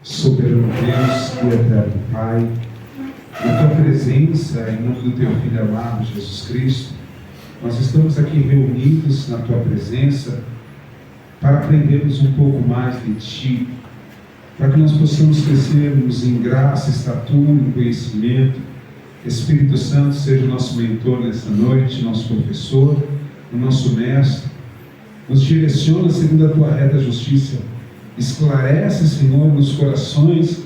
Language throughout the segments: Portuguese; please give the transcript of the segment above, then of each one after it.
Soberano Deus e eterno Pai, na Tua presença, em nome do Teu Filho amado, Jesus Cristo, nós estamos aqui reunidos na Tua presença para aprendermos um pouco mais de Ti, para que nós possamos crescermos em graça, estatura e conhecimento. Espírito Santo seja o nosso mentor nessa noite, nosso professor, o nosso mestre. Nos direciona segundo a Tua reta justiça. Esclarece, Senhor, nos corações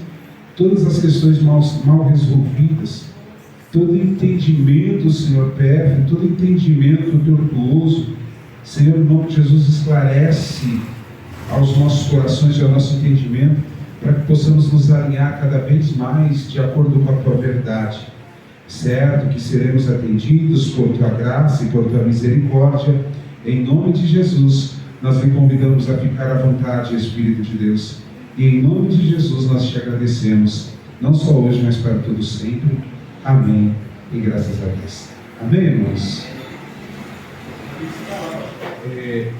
todas as questões mal resolvidas, todo entendimento, Senhor, pérfeito, todo entendimento tortuoso. Senhor, em nome de Jesus, esclarece aos nossos corações e ao nosso entendimento, para que possamos nos alinhar cada vez mais de acordo com a Tua verdade. Certo que seremos atendidos por Tua graça e por Tua misericórdia. Em nome de Jesus, nós lhe convidamos a ficar à vontade, Espírito de Deus. E em nome de Jesus nós te agradecemos, não só hoje, mas para todo sempre. Amém. E graças a Deus. Amém, irmãos?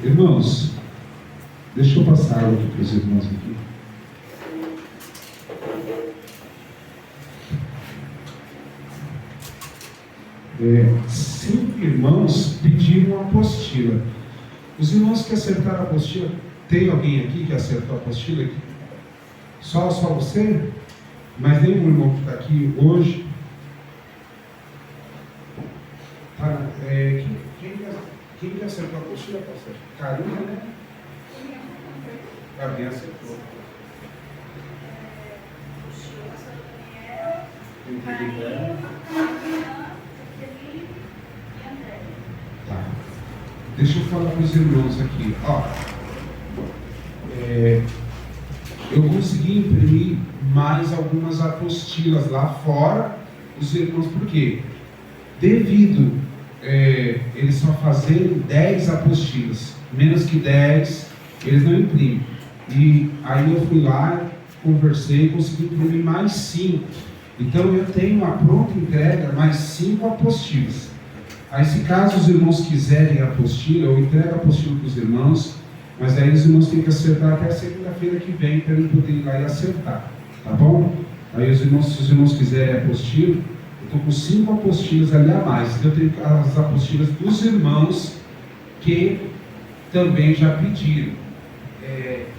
Irmãos, deixa eu passar água aqui para os irmãos aqui. Cinco irmãos pediram a apostila. Os irmãos que acertaram a apostila, tem alguém aqui que acertou a apostila aqui? Só você? Mas nenhum irmão que está aqui hoje? Quem que acertou a apostila? Carina, né? Alguém acertou. Tá. Deixa eu falar para os irmãos aqui. Eu consegui imprimir mais algumas apostilas lá fora, os irmãos, por quê? Devido eles só fazerem 10 apostilas, menos que 10, eles não imprimem. E aí eu fui lá, conversei e consegui imprimir mais 5. Então eu tenho a pronta entrega mais 5 apostilas. Aí, se caso os irmãos quiserem a apostila, eu entrego a apostila para os irmãos, mas aí os irmãos têm que acertar até a segunda-feira que vem, para eu poder ir lá e acertar, tá bom? Aí se os irmãos quiserem a apostila, eu estou com 5 apostilas ali a mais. Eu tenho as apostilas dos irmãos que também já pediram.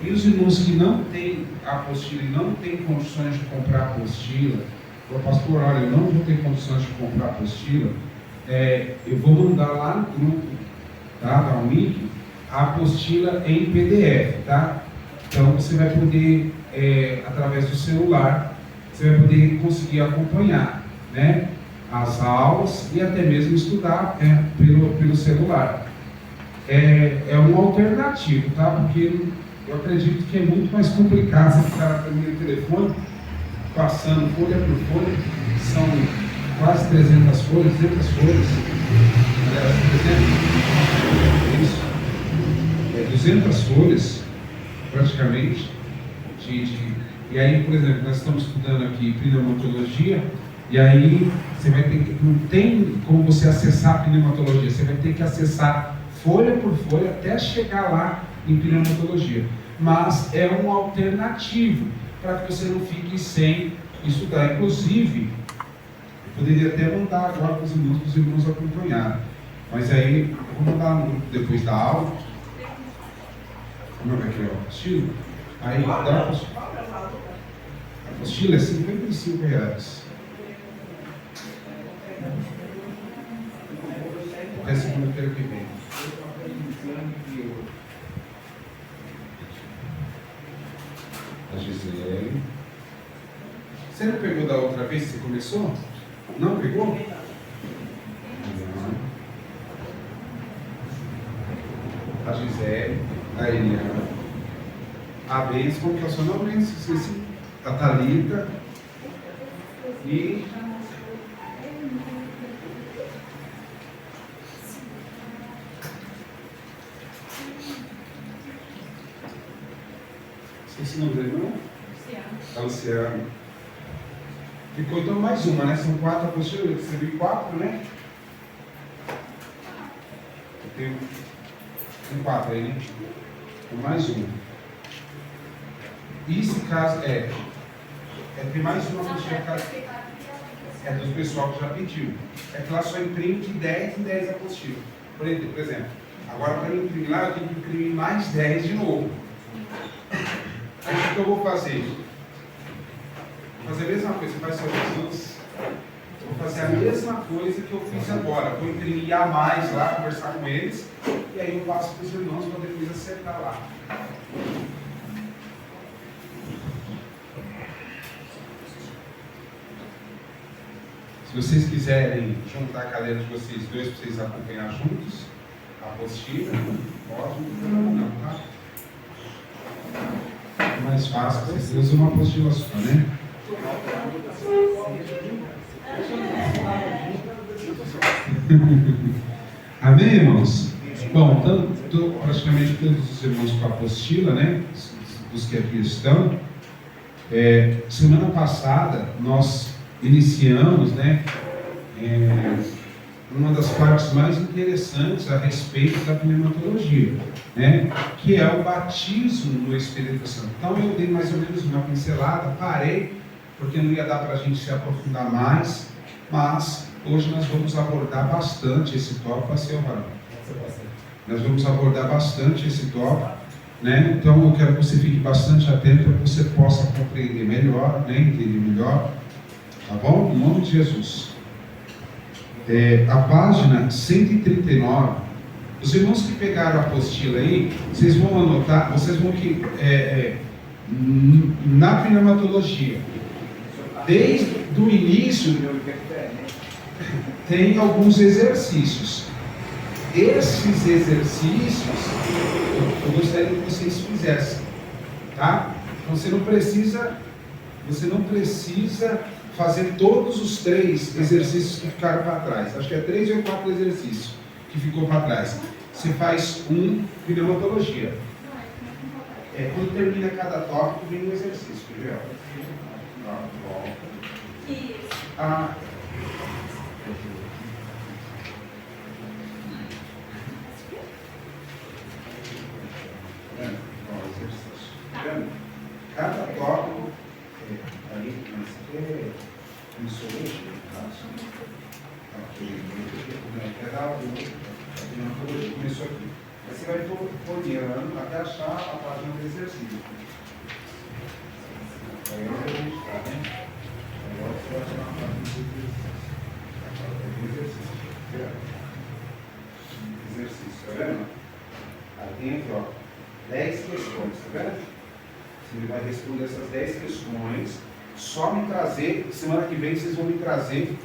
E os irmãos que não têm apostila e não têm condições de comprar apostila, o pastor, olha, eu não vou ter condições de comprar apostila, eu vou mandar lá no grupo, tá, da UNIC, a apostila em PDF, tá? Então você vai poder, através do celular, você vai poder conseguir acompanhar, né, as aulas e até mesmo estudar pelo celular. É um alternativo, tá? Porque eu acredito que é muito mais complicado você ficar com o meu telefone passando folha por folha. São quase 300 folhas, 200 folhas. 200 folhas, praticamente. E aí, por exemplo, nós estamos estudando aqui pneumatologia, e aí você vai ter que, não tem como você acessar a pneumatologia, você vai ter que acessar folha por folha até chegar lá em pneumatologia. Mas é um alternativo para que você não fique sem estudar. Inclusive, eu poderia até mandar agora para os irmãos acompanharem. Mas aí, eu vou mandar no grupo depois da aula. Como é que é a apostila? Aí dá a apostila é R$55. Até segunda-feira que vem. A Gisele. Você não pegou da outra vez que você começou? Não pegou? Não. A Gisele, a Eliana, a Bênção, como que é o seu nome? Esqueci. A Thalita e esqueci o nome dele, não? A Luciana. Ficou então mais uma, né? São 4 apostilas, eu escrevi 4, né? Eu tenho 4 aí, né? Então mais uma. E se caso Tem mais uma apostila é do pessoal que já pediu. É que lá só imprime de 10 em 10 apostilas. Por exemplo, agora para eu imprimir lá, eu tenho que imprimir mais 10 de novo. Aí o que eu vou fazer? Vou fazer a mesma coisa, você faz seus Jesus. Eu vou fazer a mesma coisa que eu fiz agora. Vou imprimir a mais lá, conversar com eles, e aí eu passo para os irmãos para depois acertar lá. Se vocês quiserem juntar a cadeira de vocês dois para vocês acompanhar juntos, a apostila, pode, não, tá? É mais fácil, vocês usam uma apostila só, né? Amém, irmãos? Bom, então, praticamente todos os irmãos com a apostila, né? Os que aqui estão. Semana passada, nós iniciamos, né? Uma das partes mais interessantes a respeito da pneumatologia, né? Que é o batismo no Espírito Santo. Então eu dei mais ou menos uma pincelada, parei, porque não ia dar para a gente se aprofundar mais, mas hoje nós vamos abordar bastante esse tópico, nós vamos abordar bastante esse tópico, né? Então eu quero que você fique bastante atento para que você possa compreender melhor, né? Entender melhor, tá bom? Em nome de Jesus. A página 139, os irmãos que pegaram a apostila aí, vocês vão anotar, vocês vão que na pneumatologia, desde o início, tem alguns exercícios. Esses exercícios eu gostaria que vocês fizessem, tá? Então você não precisa fazer todos os 3 exercícios que ficaram para trás. Acho que é 3 ou 4 exercícios que ficou para trás. Você faz pneumatologia. Quando termina cada tópico, vem um exercício, entendeu? Exercício. Cada tópico ali, começou hoje, começou aqui. Aí você vai folheando até achar a página do exercício. Aí eu vou mostrar, né? Agora você vai achar a página do exercício. Exercício, tá vendo? Aí tem aqui, ó, 10 questões, tá vendo? Você vai responder essas 10 questões. Só me trazer, semana que vem vocês vão me trazer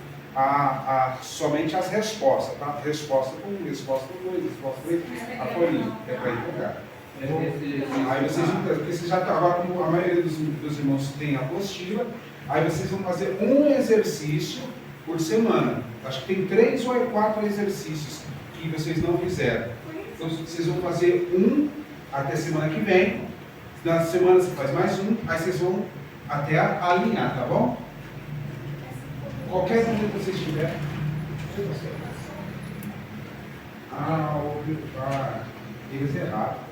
somente as respostas, tá? Resposta 1, resposta 2, resposta 3, a folhinha, que é para entregar. Aí vocês vão trazer, porque vocês já estão agora, como a maioria dos irmãos tem a apostila, aí vocês vão fazer um exercício por semana. Acho que tem 3 ou 4 exercícios que vocês não fizeram. Então vocês vão fazer um até semana que vem. Na semana você faz mais um, aí vocês vão até alinhar, tá bom? Qualquer dúvida que vocês tiverem. Eles erraram.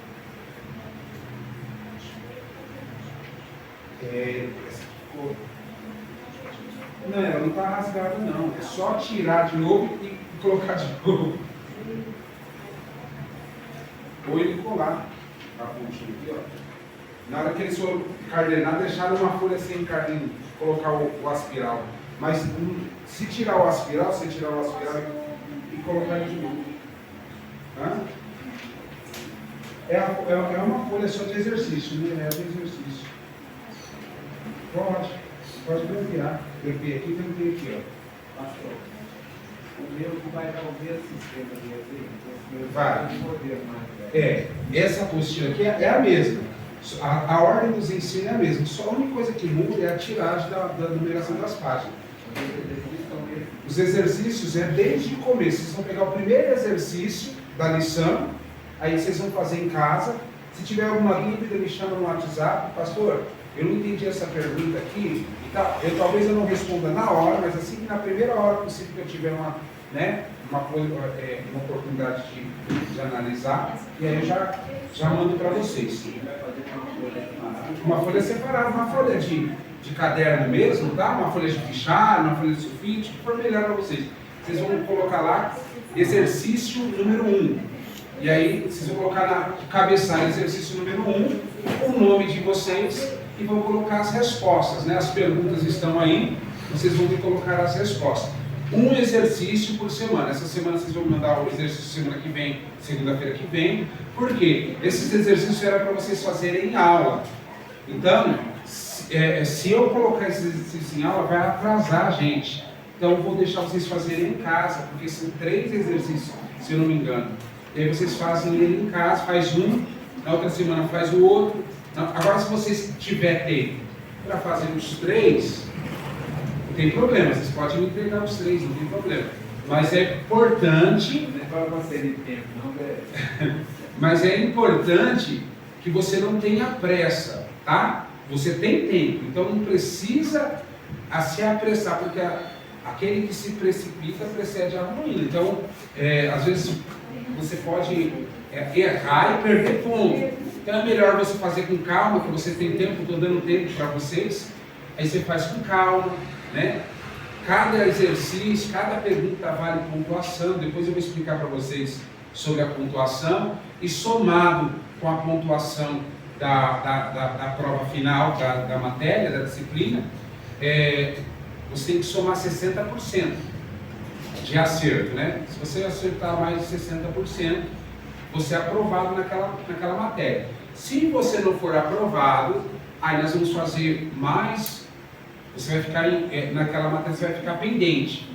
Não, ela não está rasgada não. É só tirar de novo e colocar de novo. Ou ele colar a pontinha aqui, ó. Na hora que eles foram cardenar, deixaram uma folha sem cardenar, colocar o aspiral. Mas se tirar o aspiral, você tirar o aspiral e colocar ele de novo. É uma folha só de exercício, né? É de exercício. Pode grampear. Grampei aqui, grampei aqui, ó. Pastor, o meu vai dar o mesmo sistema de exercício. Vai. Essa apostila aqui é a mesma. A ordem dos ensinos é a mesma, só a única coisa que muda é a tiragem da numeração das páginas. Os exercícios é desde o começo. Vocês vão pegar o primeiro exercício da lição, aí vocês vão fazer em casa. Se tiver alguma dúvida, me chama no WhatsApp. Pastor, eu não entendi essa pergunta aqui. Talvez eu não responda na hora, mas assim que na primeira hora possível que eu tiver uma oportunidade de analisar, e aí eu já mando para vocês. uma folha separada, uma folha de caderno mesmo, tá? Uma folha de fichário, uma folha de sulfite, que for melhor para vocês. Vocês vão colocar lá exercício número 1. E aí vocês vão colocar na cabeçalho exercício número 1, o nome de vocês e vão colocar as respostas, né? As perguntas estão aí, vocês vão colocar as respostas. Um exercício por semana. Essa semana vocês vão mandar o exercício semana que vem, segunda-feira que vem. Por quê? Esses exercícios eram para vocês fazerem em aula. Então, se eu colocar esses exercícios em aula, vai atrasar a gente. Então, eu vou deixar vocês fazerem em casa, porque são 3 exercícios, se eu não me engano. E aí vocês fazem ele em casa, faz um, na outra semana faz o outro. Agora, se vocês tiverem tempo para fazer os 3, não tem problema, vocês podem me entregar os 3, não tem problema. Mas é importante... Não é para você de tempo, não, velho. Mas é importante que você não tenha pressa, tá? Você tem tempo, então não precisa se apressar, porque aquele que se precipita precede a ruína. Então, às vezes você pode errar e perder ponto. Então é melhor você fazer com calma, que você tem tempo, estou dando tempo para vocês. Aí você faz com calma, né? Cada exercício, cada pergunta vale pontuação. Depois eu vou explicar para vocês sobre a pontuação. E somado com a pontuação da prova final, da matéria, da disciplina, você tem que somar 60% de acerto, né? Se você acertar mais de 60%, você é aprovado naquela matéria. Se você não for aprovado, aí nós vamos fazer mais, você vai ficar naquela matéria, você vai ficar pendente.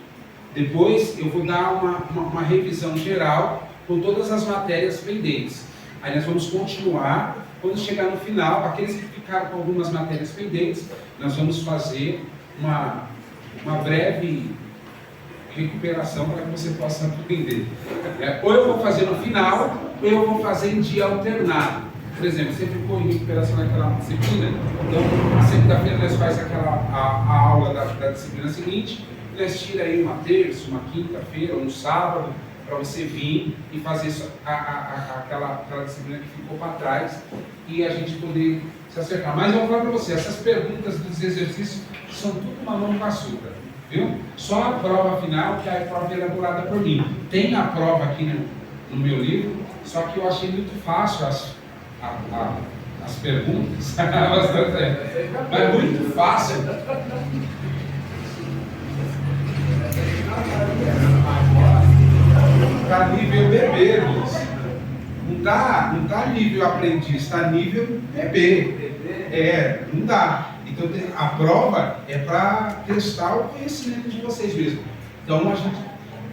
Depois eu vou dar uma revisão geral com todas as matérias pendentes. Aí nós vamos continuar. Quando chegar no final, aqueles que ficaram com algumas matérias pendentes, nós vamos fazer uma breve recuperação para que você possa aprender. Ou eu vou fazer no final, ou eu vou fazer em dia alternado. Por exemplo, você ficou em recuperação naquela disciplina, então, na segunda-feira nós fazemos a aula da disciplina seguinte, nós tira aí uma terça, uma quinta-feira, um sábado, para você vir e fazer aquela disciplina que ficou para trás e a gente poder se acertar. Mas eu vou falar para você, essas perguntas dos exercícios são tudo mamão com açúcar, viu? Só a prova final, que é a prova elaborada por mim. Tem a prova aqui no meu livro, só que eu achei muito fácil as perguntas, mas muito fácil. Está nível bebê, Luiz. Não tá nível aprendiz, está nível bebê. Não dá. Então a prova é para testar o conhecimento de vocês mesmo. Então a gente,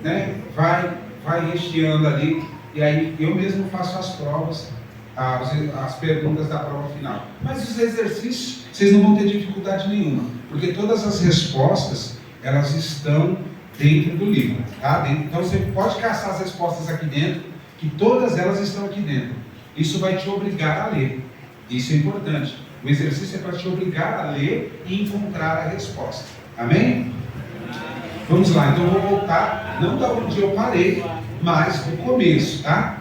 né, vai recheando ali, e aí eu mesmo faço as provas, as perguntas da prova final. Mas os exercícios, vocês não vão ter dificuldade nenhuma, porque todas as respostas, elas estão dentro do livro, tá? Então você pode caçar as respostas aqui dentro, que todas elas estão aqui dentro. Isso vai te obrigar a ler. Isso é importante. O exercício é para te obrigar a ler e encontrar a resposta. Amém? Vamos lá, então eu vou voltar, não da onde eu parei, mas do começo, tá?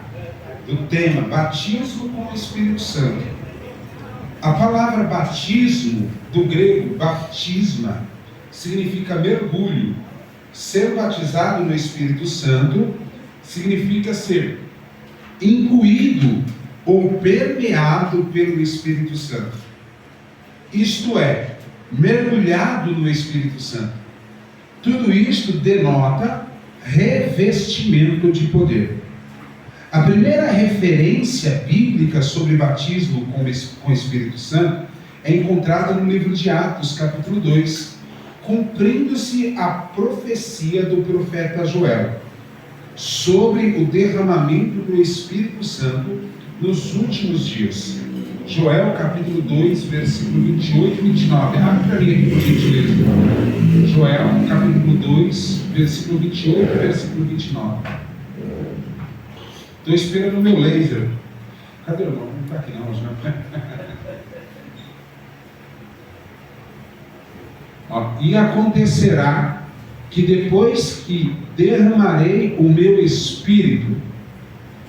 Do tema, batismo com o Espírito Santo. A palavra batismo, do grego baptisma, significa mergulho. Ser batizado no Espírito Santo significa ser imbuído ou permeado pelo Espírito Santo. Isto é, mergulhado no Espírito Santo. Tudo isto denota revestimento de poder. A primeira referência bíblica sobre batismo com o Espírito Santo é encontrada no livro de Atos, capítulo 2, cumprindo-se a profecia do profeta Joel sobre o derramamento do Espírito Santo nos últimos dias. Joel, capítulo 2, versículo 28 e 29. Abre para mim aqui, por gentileza. Joel, capítulo 2, versículo 28 e versículo 29. Estou esperando o meu laser. Cadê o irmão? Não está aqui não, já. E acontecerá que depois que derramarei o meu espírito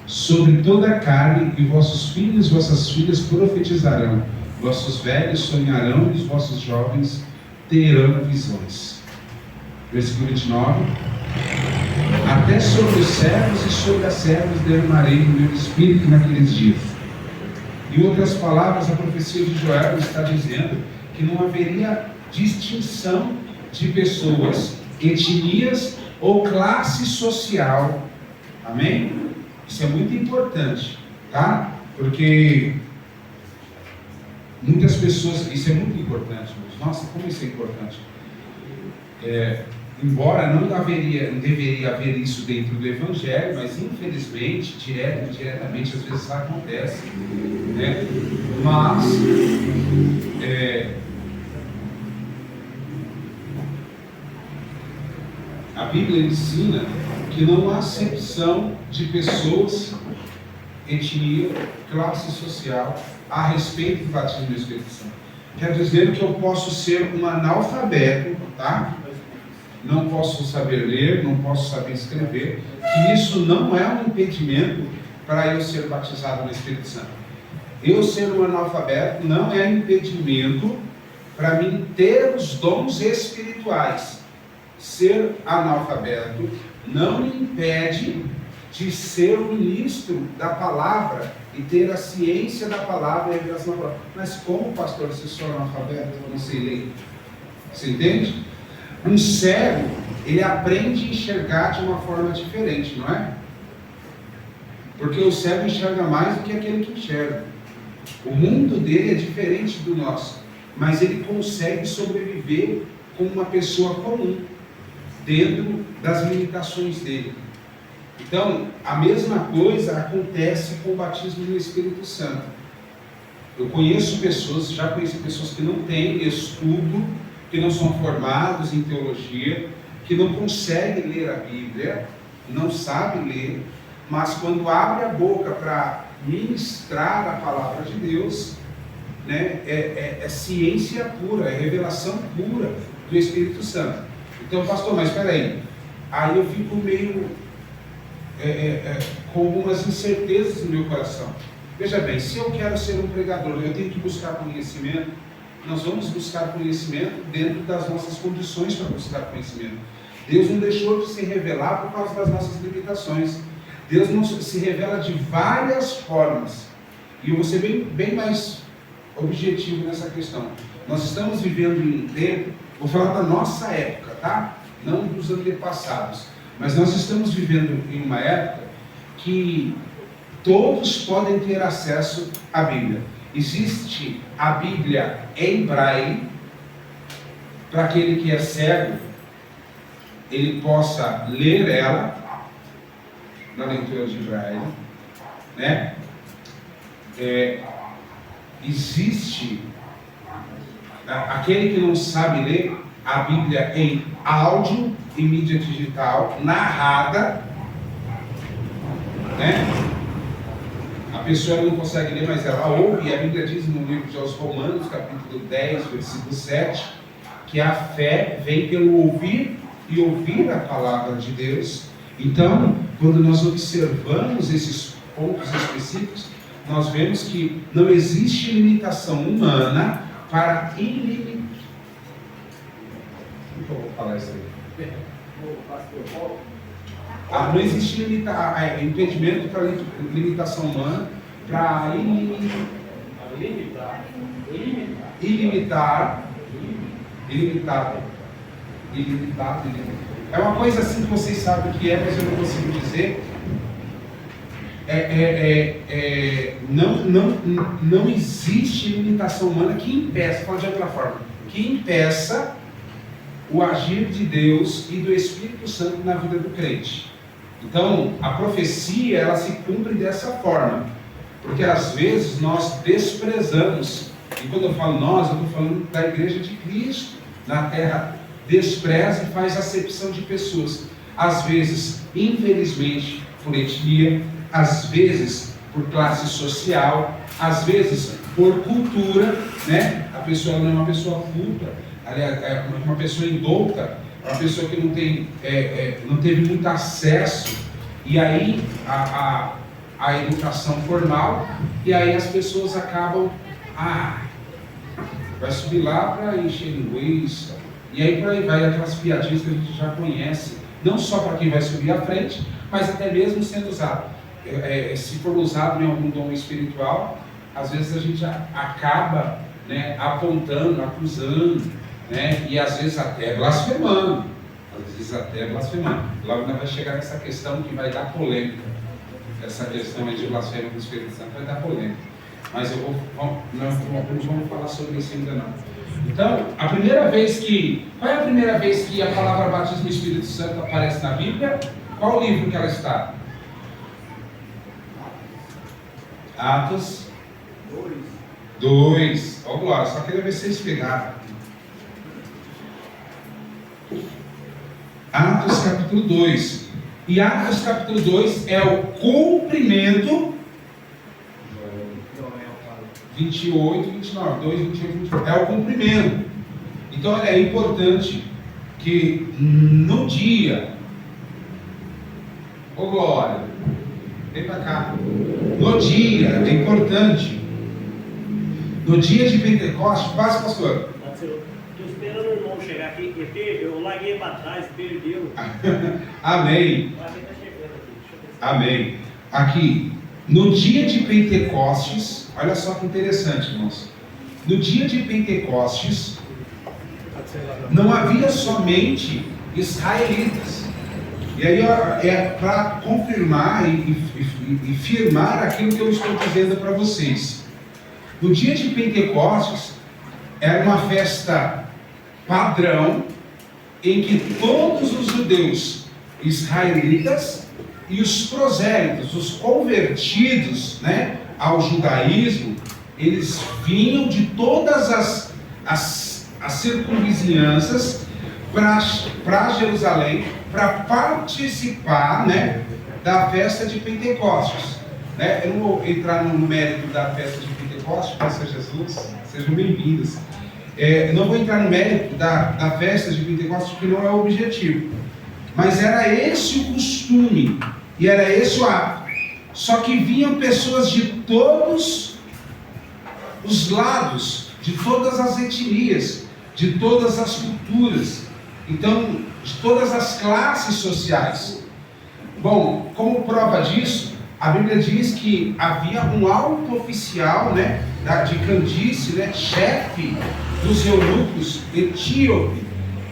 sobre toda a carne, e vossos filhos e vossas filhas profetizarão, Vossos velhos sonharão e os vossos jovens terão visões. Versículo 29. Até sobre os servos e sobre as servas derramarei o meu espírito naqueles dias. Em outras palavras, a profecia de Joel está dizendo que não haveria distinção de pessoas, etnias ou classe social. Amém? Isso é muito importante, tá? Porque muitas pessoas, isso é muito importante. Nossa, como isso é importante. Embora não deveria haver isso dentro do Evangelho, mas infelizmente, direto e indiretamente, às vezes acontece, né? Mas a Bíblia ensina que não há acepção de pessoas, etnia, classe social a respeito do batismo do Espírito Santo. Quer dizer que eu posso ser um analfabeto, tá? Não posso saber ler, não posso saber escrever, que isso não é um impedimento para eu ser batizado no Espírito Santo. Eu ser um analfabeto não é impedimento para mim ter os dons espirituais. Ser analfabeto não me impede de ser o ministro da palavra e ter a ciência da palavra e a revelação da palavra. Mas como, pastor, se eu sou analfabeto, eu não sei ler? Você entende? Um cego, ele aprende a enxergar de uma forma diferente, não é? Porque o cego enxerga mais do que aquele que enxerga. O mundo dele é diferente do nosso, mas ele consegue sobreviver como uma pessoa comum, dentro das limitações dele. Então, a mesma coisa acontece com o batismo no Espírito Santo. Eu conheço pessoas, já conheci pessoas que não têm estudo, que não são formados em teologia, que não conseguem ler a Bíblia, não sabem ler, mas quando abre a boca para ministrar a palavra de Deus, né, é ciência pura, é revelação pura do Espírito Santo. Então, pastor, mas espera aí eu fico meio com algumas incertezas no meu coração. Veja bem, se eu quero ser um pregador, eu tenho que buscar conhecimento. Nós vamos buscar conhecimento dentro das nossas condições para buscar conhecimento. Deus não deixou de se revelar por causa das nossas limitações. Deus não se revela de várias formas. E eu vou ser bem mais objetivo nessa questão. Nós estamos vivendo em um tempo, vou falar da nossa época, tá? Não dos antepassados. Mas nós estamos vivendo em uma época que todos podem ter acesso à Bíblia. Existe a Bíblia em braille, para aquele que é cego, ele possa ler ela, na leitura de braille, né? Existe aquele que não sabe ler, a Bíblia em áudio e mídia digital, narrada, né? A pessoa não consegue ler, mas ela ouve, e a Bíblia diz no livro de aos Romanos, capítulo 10, versículo 7, que a fé vem pelo ouvir e ouvir a palavra de Deus. Então, quando nós observamos esses pontos específicos, nós vemos que não existe limitação humana para ilimitar. Como que eu vou falar isso aí? Não existe impedimento para limitação humana para ilimitado. É uma coisa assim que vocês sabem o que é, mas eu não consigo dizer. Não existe limitação humana que impeça, fala de outra forma, que impeça o agir de Deus e do Espírito Santo na vida do crente. Então, a profecia, ela se cumpre dessa forma, porque às vezes nós desprezamos, e quando eu falo nós, eu estou falando da igreja de Cristo na terra, despreza e faz acepção de pessoas, às vezes, infelizmente, por etnia, às vezes por classe social, às vezes por cultura, né? A pessoa não é uma pessoa culta, é uma pessoa indouta, uma pessoa que não teve muito acesso, e aí a educação formal, e aí as pessoas acabam, vai subir lá para encher linguiça, e aí por aí vai aquelas piadinhas que a gente já conhece, não só para quem vai subir à frente, mas até mesmo sendo usado. Se for usado em algum dom espiritual, às vezes a gente acaba, né, apontando, acusando, né, e às vezes até blasfemando. Logo ainda vai chegar nessa questão que vai dar polêmica. Essa questão aí de blasfêmia do Espírito Santo vai dar polêmica. Mas não vamos falar sobre isso ainda não. Então, qual é a primeira vez que a palavra batismo do Espírito Santo aparece na Bíblia? Qual livro que ela está? Atos 2. Ó, glória, só queria ver se vocês pegaram. Atos capítulo 2. E Atos capítulo 2 é o cumprimento. 28, 29, 2, 28, 29. É o cumprimento. Então é importante que no dia. Ô glória, vem pra cá. No dia, é importante. No dia de Pentecostes, passa, pastor. Estou esperando o irmão chegar aqui, eu larguei para trás, perdeu. Amém. Amém. Aqui, no dia de Pentecostes, olha só que interessante, irmãos. No dia de Pentecostes, não havia somente israelitas. E aí é para confirmar e firmar aquilo que eu estou dizendo para vocês. No dia de Pentecostes, era uma festa padrão em que todos os judeus israelitas e os prosélitos, os convertidos, né, ao judaísmo, eles vinham de todas as circunvizinhanças para Jerusalém para participar, né, da festa de Pentecostes. Né? Eu não vou entrar no mérito da festa de Pentecostes, Pastor Jesus, sejam bem-vindos. Não vou entrar no mérito da festa de Pentecostes, porque não é o objetivo. Mas era esse o costume, e era esse o ato. Só que vinham pessoas de todos os lados, de todas as etnias, de todas as culturas, então, de todas as classes sociais. Bom, como prova disso, a Bíblia diz que havia um alto oficial, né, de Candice, né, chefe dos eunucos, etíope,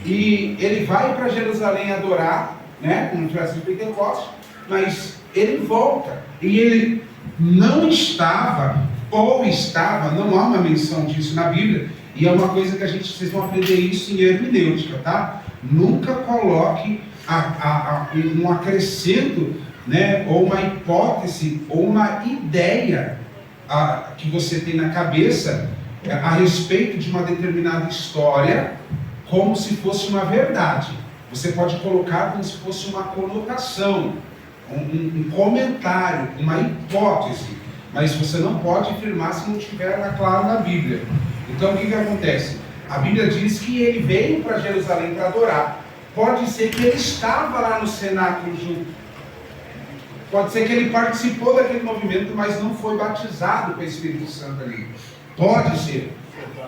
e ele vai para Jerusalém adorar, né, como tivesse de Pentecostes, mas ele volta, e ele não estava, ou estava, não há uma menção disso na Bíblia, e é uma coisa que vocês vão aprender isso em hermenêutica, tá? Nunca coloque um acrescento, né, ou uma hipótese, ou uma ideia que você tem na cabeça a respeito de uma determinada história, como se fosse uma verdade. Você pode colocar como se fosse uma conotação, um comentário, uma hipótese, mas você não pode afirmar se não estiver claro na Bíblia. Então o que acontece? A Bíblia diz que ele veio para Jerusalém para adorar. Pode ser que ele estava lá no cenáculo junto. Pode ser que ele participou daquele movimento, mas não foi batizado com o Espírito Santo ali. Pode ser.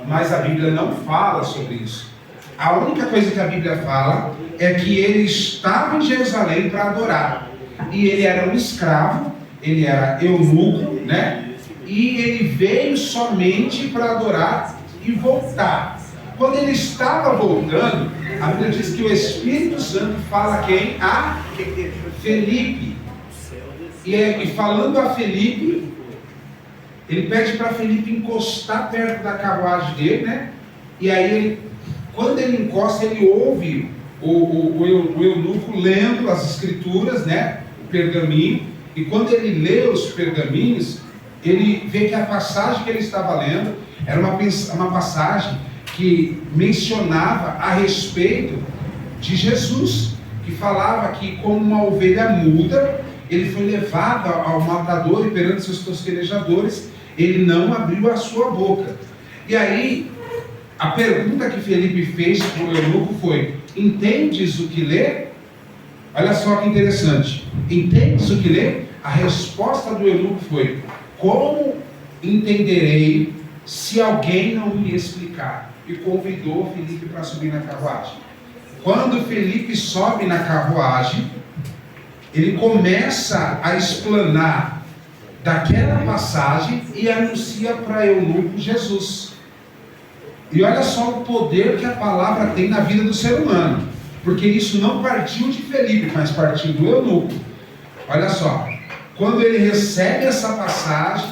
Mas a Bíblia não fala sobre isso. A única coisa que a Bíblia fala é que ele estava em Jerusalém para adorar. E ele era um escravo, ele era eunuco, né? E ele veio somente para adorar e voltar. Quando ele estava voltando, a Bíblia diz que o Espírito Santo fala a quem? A Felipe. E falando a Felipe, ele pede para Felipe encostar perto da carruagem dele, né? E aí, quando ele encosta, ele ouve o eunuco lendo as escrituras, né? O pergaminho. E quando ele lê os pergaminhos, ele vê que a passagem que ele estava lendo era uma passagem que mencionava a respeito de Jesus, que falava que como uma ovelha muda, ele foi levado ao matador e perante seus tosquenejadores, ele não abriu a sua boca. E aí, a pergunta que Felipe fez para o eunuco foi: entendes o que lê? Olha só que interessante. Entendes o que lê? A resposta do eunuco foi: como entenderei se alguém não lhe explicar. E convidou Felipe para subir na carruagem. Quando Felipe sobe na carruagem, ele começa a explanar daquela passagem e anuncia para eunuco Jesus. E olha só o poder que a palavra tem na vida do ser humano, porque isso não partiu de Felipe, mas partiu do eunuco. Olha só, quando ele recebe essa passagem,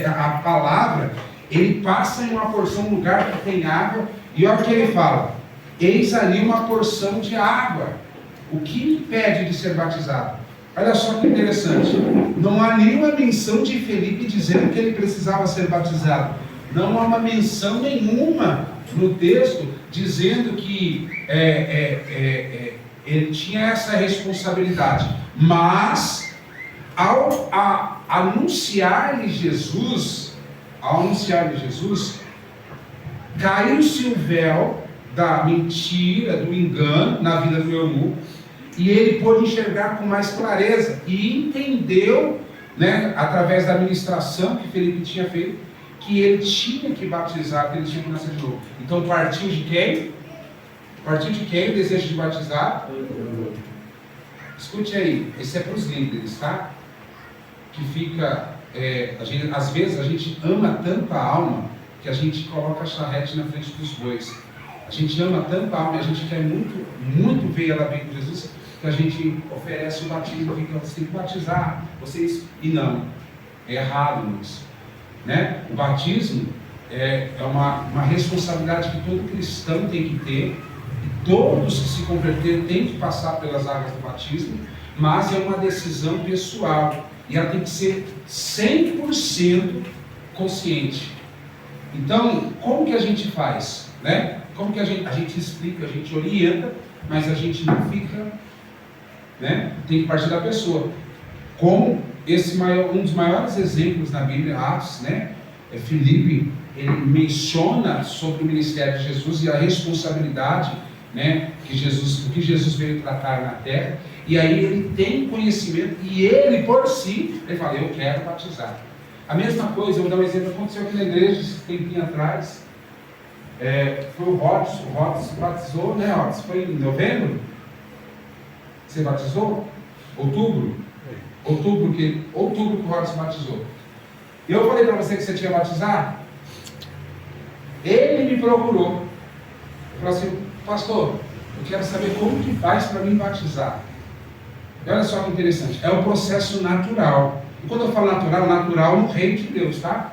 a palavra, ele passa em uma porção, um lugar que tem água, e olha o que ele fala: eis ali uma porção de água, o que me impede de ser batizado? Olha só que interessante, não há nenhuma menção de Felipe dizendo que ele precisava ser batizado. Não há uma menção nenhuma no texto dizendo que ele tinha essa responsabilidade. Mas, ao anunciar-lhe Jesus, caiu-se o véu da mentira, do engano na vida do eunuco, e ele pôde enxergar com mais clareza e entendeu, né, através da ministração que Felipe tinha feito, que ele tinha que batizar, que ele tinha que nascer de novo. Então partiu de quem? Partiu de quem o desejo de batizar? Escute aí, esse é para os líderes, tá? Que fica, às vezes a gente ama tanto a alma que a gente coloca a charrete na frente dos bois. A gente ama tanto a alma e a gente quer muito, muito ver ela bem com Jesus, que a gente oferece o batismo, fica, você tem que batizar, vocês, e não, é errado isso, né? O batismo é uma responsabilidade que todo cristão tem que ter, e todos que se converterem têm que passar pelas águas do batismo, mas é uma decisão pessoal, e ela tem que ser 100% consciente. Então, como que a gente faz, né? Como que a gente explica, a gente orienta, mas a gente não fica, né? Tem que partir da pessoa. Como um dos maiores exemplos na Bíblia, Atos, né? Filipe, ele menciona sobre o ministério de Jesus e a responsabilidade, né? O que Jesus veio tratar na terra. E aí ele tem conhecimento e ele por si, ele fala: eu quero batizar. A mesma coisa, eu vou dar um exemplo, aconteceu aqui na igreja, esse tempinho atrás. Foi o Rods batizou, né, Rods? Foi em novembro? Você batizou? Outubro que o Rods batizou. E eu falei para você que você tinha batizado? Ele me procurou. Eu falei assim: pastor, eu quero saber como que faz para mim batizar. E olha só que interessante, é um processo natural. E quando eu falo natural no reino de Deus, tá?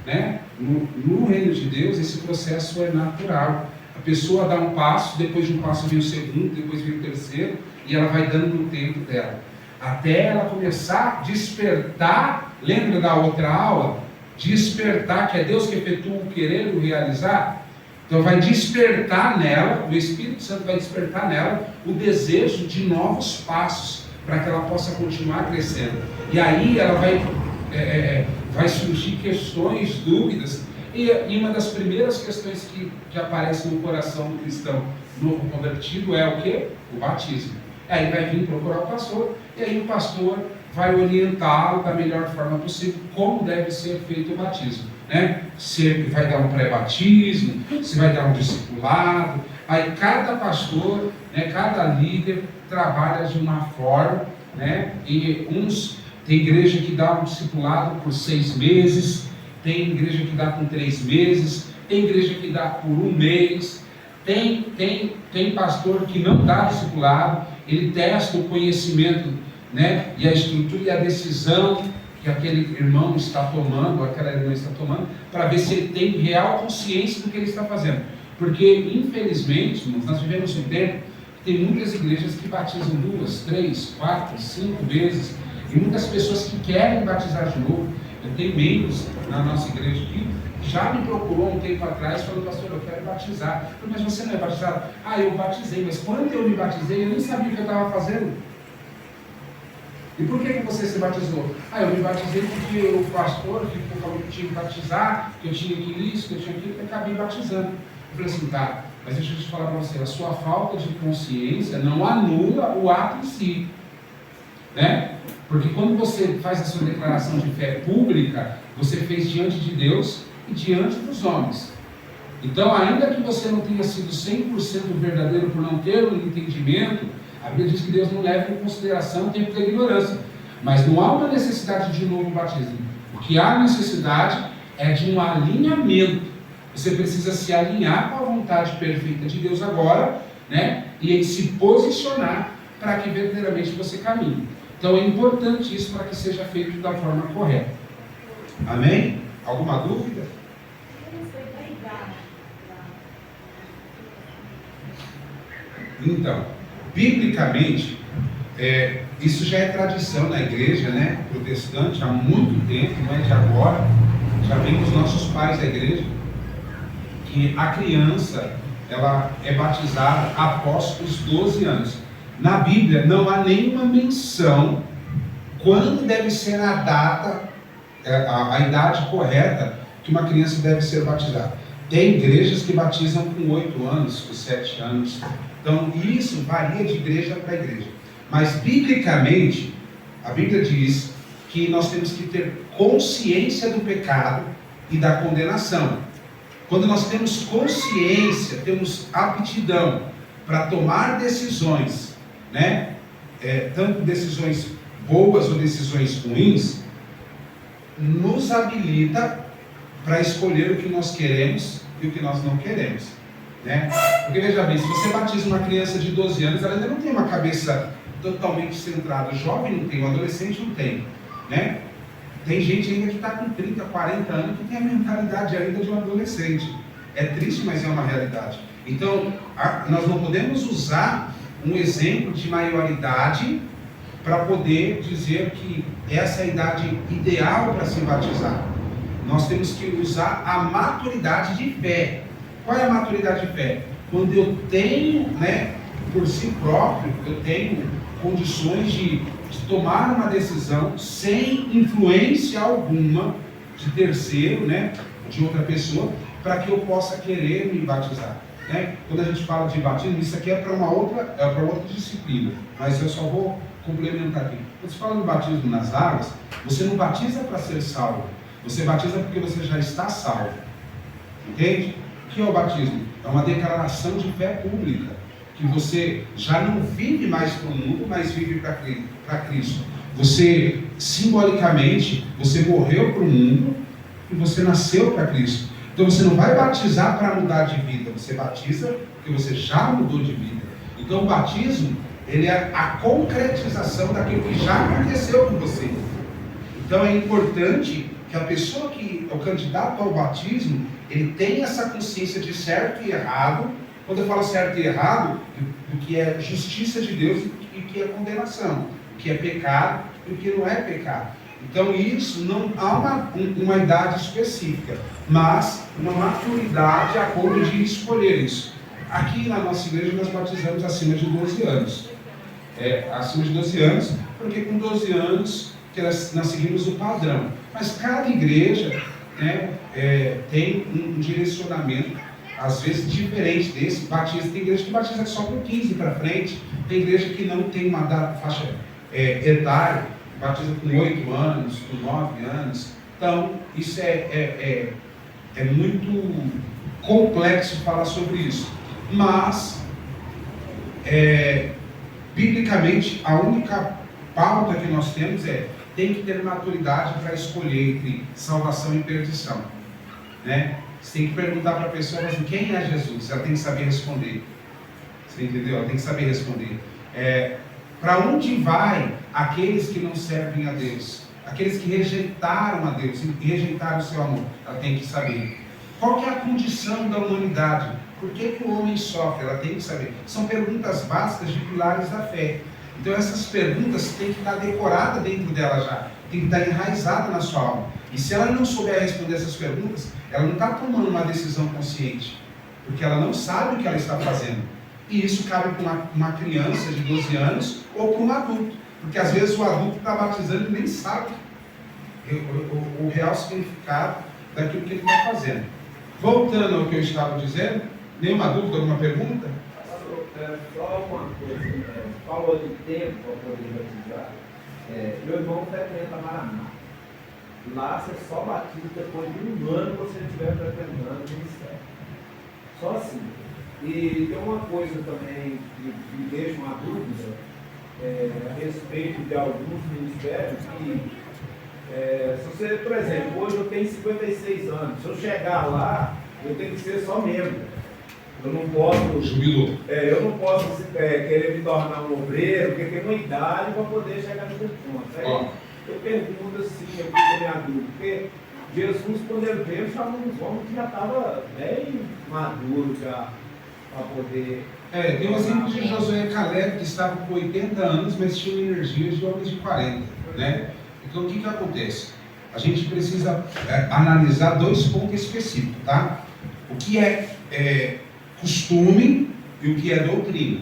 Né? No reino de Deus, esse processo é natural. A pessoa dá um passo, depois de um passo vem o segundo, depois vem o terceiro, e ela vai dando no tempo dela. Até ela começar a despertar, lembra da outra aula? Despertar, que é Deus que efetua o querer e o realizar. Então vai despertar nela, o Espírito Santo vai despertar nela o desejo de novos passos, para que ela possa continuar crescendo. E aí ela vai surgir questões, dúvidas, e uma das primeiras questões que aparece no coração do cristão novo convertido é o quê? O batismo. Aí vai vir procurar o pastor, e aí o pastor vai orientá-lo da melhor forma possível como deve ser feito o batismo, né? Se vai dar um pré-batismo, se vai dar um discipulado. Aí cada pastor, né, cada líder trabalha de uma forma, né? E tem igreja que dá um discipulado por 6 meses, tem igreja que dá com 3 meses, tem igreja que dá por 1 mês, tem pastor que não dá discipulado, ele testa o conhecimento, né, e a estrutura e a decisão que aquele irmão está tomando, ou aquela irmã está tomando, para ver se ele tem real consciência do que ele está fazendo. Porque, infelizmente, nós vivemos um tempo que tem muitas igrejas que batizam 2, 3, 4, 5 vezes, e muitas pessoas que querem batizar de novo. Eu tenho membros na nossa igreja que já me procurou um tempo atrás, falou: pastor, eu quero batizar. Eu falei: mas você não é batizado? Ah, eu batizei, mas quando eu me batizei, eu nem sabia o que eu estava fazendo. E por que você se batizou? Ah, eu me batizei porque o pastor falou que eu tinha que batizar, que eu tinha que isso, que eu tinha aquilo, e eu acabei batizando. Eu falei assim: tá, mas deixa eu te falar para você, a sua falta de consciência não anula o ato em si, né? Porque quando você faz a sua declaração de fé pública, você fez diante de Deus, e diante dos homens. Então, ainda que você não tenha sido 100% verdadeiro por não ter um entendimento, a Bíblia diz que Deus não leva em consideração o tempo da ignorância. Mas não há uma necessidade de novo batismo. O que há necessidade é de um alinhamento. Você precisa se alinhar com a vontade perfeita de Deus agora, né? E se posicionar para que verdadeiramente você caminhe. Então é importante isso para que seja feito da forma correta. Amém? Alguma dúvida? Então, biblicamente, isso já é tradição na igreja, né, protestante, há muito tempo, não é de agora, já vem dos nossos pais da igreja, que a criança, ela é batizada após os 12 anos. Na Bíblia não há nenhuma menção quando deve ser a data, a idade correta que uma criança deve ser batizada. Tem igrejas que batizam com 8 anos, com 7 anos. Então isso varia de igreja para igreja. Mas biblicamente, a Bíblia diz que nós temos que ter consciência do pecado e da condenação. Quando nós temos consciência, temos aptidão para tomar decisões, né? Tanto decisões boas ou decisões ruins, nos habilita para escolher o que nós queremos e o que nós não queremos, né? Porque veja bem, se você batiza uma criança de 12 anos, ela ainda não tem uma cabeça totalmente centrada. O jovem não tem, o adolescente não tem, né? Tem gente ainda que está com 30, 40 anos que tem a mentalidade ainda de um adolescente. É triste, mas é uma realidade. Então, nós não podemos usar um exemplo de maioridade para poder dizer que essa é a idade ideal para se batizar. Nós temos que usar a maturidade de fé. Qual é a maturidade de fé? Quando eu tenho, né, por si próprio, eu tenho condições de tomar uma decisão sem influência alguma de terceiro, né, de outra pessoa, para que eu possa querer me batizar, né? Quando a gente fala de batismo, isso aqui é para outra disciplina, mas eu só vou complementar aqui. Quando se fala do batismo nas águas, você não batiza para ser salvo, você batiza porque você já está salvo, entende? O que é o batismo? É uma declaração de fé pública, que você já não vive mais para o mundo, mas vive para Cristo. Você, simbolicamente, você morreu para o mundo e você nasceu para Cristo. Então você não vai batizar para mudar de vida, você batiza porque você já mudou de vida. Então o batismo, ele é a concretização daquilo que já aconteceu com você. Então é importante que a pessoa que é o candidato ao batismo, ele tenha essa consciência de certo e errado. Quando eu falo certo e errado, do que é justiça de Deus e o que é condenação, o que é pecado e o que não é pecado. Então isso não há uma idade específica, mas uma maturidade a ponto de escolher isso. Aqui na nossa igreja nós batizamos acima de 12 anos. Acima de 12 anos, porque com 12 anos que nós seguimos o padrão. Mas cada igreja, né, tem um direcionamento, às vezes diferente desse. Batiza, tem igreja que batiza só com 15 para frente, tem igreja que não tem uma faixa etária, batiza com 8 anos, com 9 anos. Então, isso é muito complexo falar sobre isso. Mas, biblicamente, a única pauta que nós temos tem que ter maturidade para escolher entre salvação e perdição, né? Você tem que perguntar para a pessoa assim, quem é Jesus? Ela tem que saber responder. Você entendeu? Ela tem que saber responder. Para onde vai aqueles que não servem a Deus? Aqueles que rejeitaram a Deus e rejeitaram o seu amor? Ela tem que saber. Qual que é a condição da humanidade? Por que o homem sofre? Ela tem que saber. São perguntas básicas de pilares da fé. Então essas perguntas têm que estar decoradas dentro dela já. Tem que estar enraizada na sua alma. E se ela não souber responder essas perguntas, ela não está tomando uma decisão consciente. Porque ela não sabe o que ela está fazendo. E isso cabe para uma criança de 12 anos ou para um adulto. Porque às vezes o adulto está batizando e nem sabe o real significado daquilo que ele está fazendo. Voltando ao que eu estava dizendo, nenhuma dúvida, alguma pergunta? Só uma coisa, falou de tempo para poder batizar. Meu irmão frequenta Maranata. Lá você só batiza depois de um ano que você estiver frequentando o ministério. Só assim. E tem uma coisa também que me deixa uma dúvida a respeito de alguns ministérios que, se você, por exemplo, hoje eu tenho 56 anos, se eu chegar lá, eu tenho que ser só membro. Eu não posso, eu não posso querer me tornar um obreiro, porque tem uma idade para poder chegar nesse ponto. Aí, eu pergunto assim, eu fico com minha dúvida, porque Jesus, quando ele veio, chamou uns homens que já estavam bem maduros já para poder. Tem o exemplo de Josué e Caleb, que estavam com 80 anos, mas tinham energia de homens de 40. Né? Então o que acontece? A gente precisa analisar 2 pontos específicos, tá? O que é costume e o que é doutrina.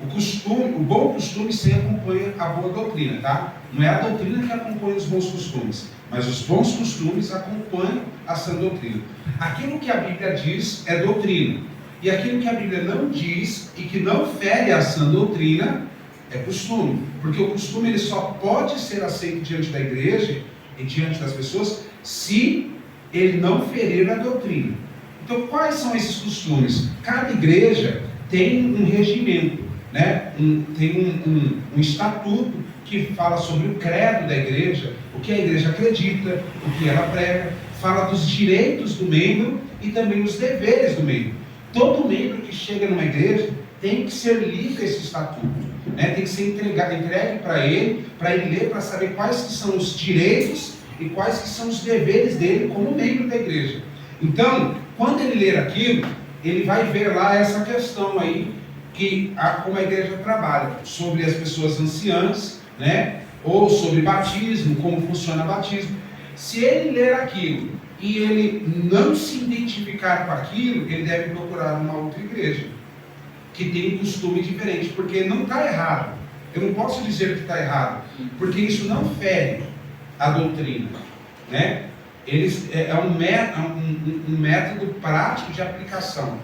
O bom costume sempre acompanha a boa doutrina, tá? Não é a doutrina que acompanha os bons costumes, mas os bons costumes acompanham a sã doutrina. Aquilo que a Bíblia diz é doutrina, e aquilo que a Bíblia não diz e que não fere a sã doutrina é costume, porque o costume ele só pode ser aceito diante da igreja e diante das pessoas se ele não ferir a doutrina. Então, quais são esses costumes? Cada igreja tem um regimento, né? Tem um estatuto que fala sobre o credo da igreja, o que a igreja acredita, o que ela prega, fala dos direitos do membro e também os deveres do membro. Todo membro que chega numa igreja tem que ser lido a esse estatuto, né? Tem que ser entregue para ele ler, para saber quais que são os direitos e quais que são os deveres dele como membro da igreja. Então, quando ele ler aquilo, ele vai ver lá essa questão aí, como a igreja trabalha, sobre as pessoas anciãs, né? Ou sobre batismo, como funciona o batismo. Se ele ler aquilo e ele não se identificar com aquilo, ele deve procurar uma outra igreja, que tem um costume diferente, porque não está errado. Eu não posso dizer que está errado, porque isso não fere a doutrina, né? É um método prático de aplicação.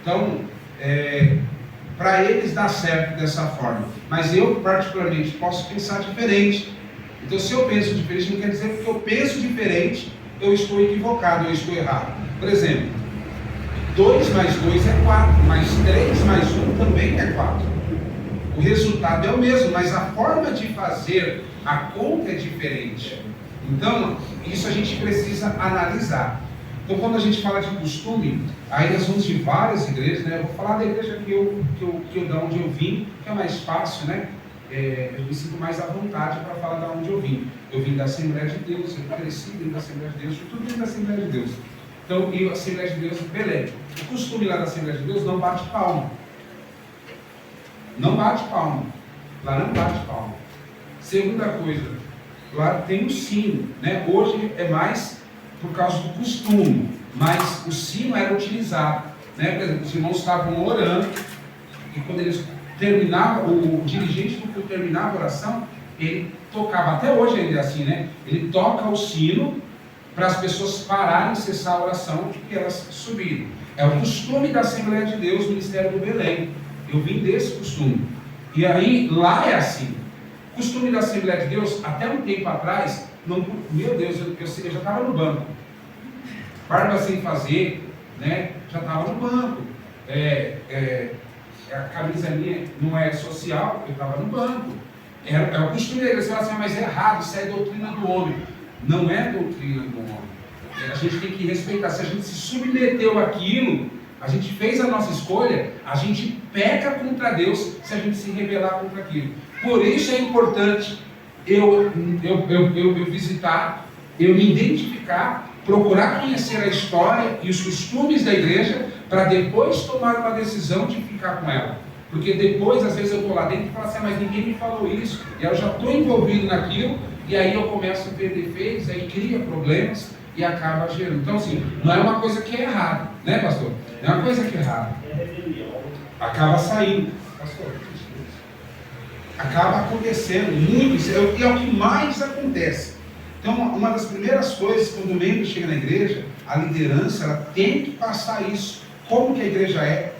Então, para eles dá certo dessa forma. Mas eu, particularmente, posso pensar diferente. Então, se eu penso diferente, não quer dizer que porque eu penso diferente, eu estou equivocado, eu estou errado. Por exemplo, 2 mais 2 é 4, mas 3 mais 1 também é 4. O resultado é o mesmo, mas a forma de fazer a conta é diferente. Então, isso a gente precisa analisar. Então, quando a gente fala de costume, aí nós vamos de várias igrejas, né? Eu vou falar da igreja da onde eu vim, que é mais fácil, né? Eu me sinto mais à vontade para falar da onde eu vim. Eu vim da Assembleia de Deus, eu cresci dentro da Assembleia de Deus, tudo dentro da Assembleia de Deus. Então, e a Assembleia de Deus, Belém. O costume lá da Assembleia de Deus não bate palma. Não bate palma. Lá não bate palma. Segunda coisa, lá tem o sino, né? Hoje é mais por causa do costume, mas o sino era utilizado, né? Por exemplo, os irmãos estavam orando e quando eles terminavam, o dirigente do culto terminava a oração, ele tocava, até hoje ainda é assim, né? Ele toca o sino para as pessoas pararem e cessar a oração e elas subirem. É o costume da Assembleia de Deus, Ministério do Belém. Eu vim desse costume. E aí, lá é assim. O costume da Assembleia de Deus, até um tempo atrás, meu Deus, eu já estava no banco. Barba sem fazer, né? Já estava no banco. A camisa minha não é social, eu estava no banco. É o costume da igreja. Você fala assim, mas é errado, isso é doutrina do homem. Não é doutrina do homem. A gente tem que respeitar. Se a gente se submeteu àquilo, a gente fez a nossa escolha, a gente peca contra Deus se a gente se rebelar contra aquilo. Por isso é importante eu visitar, eu me identificar, procurar conhecer a história e os costumes da igreja, para depois tomar uma decisão de ficar com ela. Porque depois, às vezes, eu estou lá dentro e falo assim, mas ninguém me falou isso, e eu já estou envolvido naquilo, e aí eu começo a ver defeitos, aí cria problemas e acaba gerando. Então, assim, não é uma coisa que é errada, né, pastor? Não é uma coisa que é errada. Acaba saindo, pastor. Acaba acontecendo muito, e é o que mais acontece. Então, uma das primeiras coisas, quando o membro chega na igreja, a liderança, ela tem que passar isso. Como que a igreja é,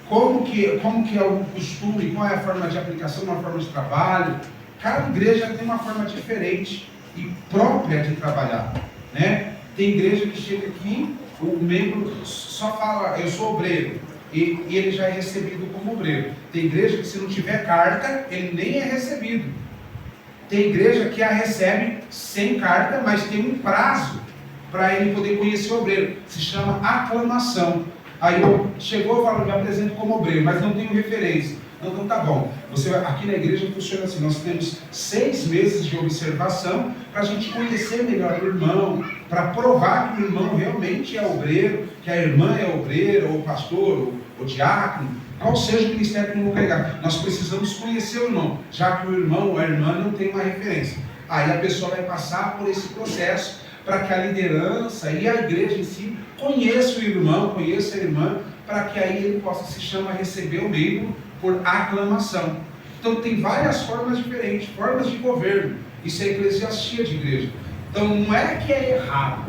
como que é o costume, qual é a forma de aplicação, uma forma de trabalho. Cada igreja tem uma forma diferente e própria de trabalhar. né? Tem igreja que chega aqui, o membro só fala, eu sou obreiro, e ele já é recebido como obreiro. Tem igreja que, se não tiver carta, ele nem é recebido. Tem igreja que a recebe sem carta, mas tem um prazo para ele poder conhecer o obreiro. Se chama aclamação. Aí chegou e falou, me apresento como obreiro, mas não tenho referência. Então tá bom. Aqui na igreja funciona assim, nós temos 6 meses de observação para a gente conhecer melhor o irmão, para provar que o irmão realmente é obreiro, que a irmã é obreira, ou pastor, ou diácono, qual seja o ministério que eu vou pregar. Nós precisamos conhecer o irmão, já que o irmão ou a irmã não tem uma referência. Aí a pessoa vai passar por esse processo para que a liderança e a igreja em si conheça o irmão, conheça a irmã, para que aí ele possa, se chama, receber o membro por aclamação. Então tem várias formas diferentes, formas de governo. Isso é eclesiastia de igreja. Então não é que é errado.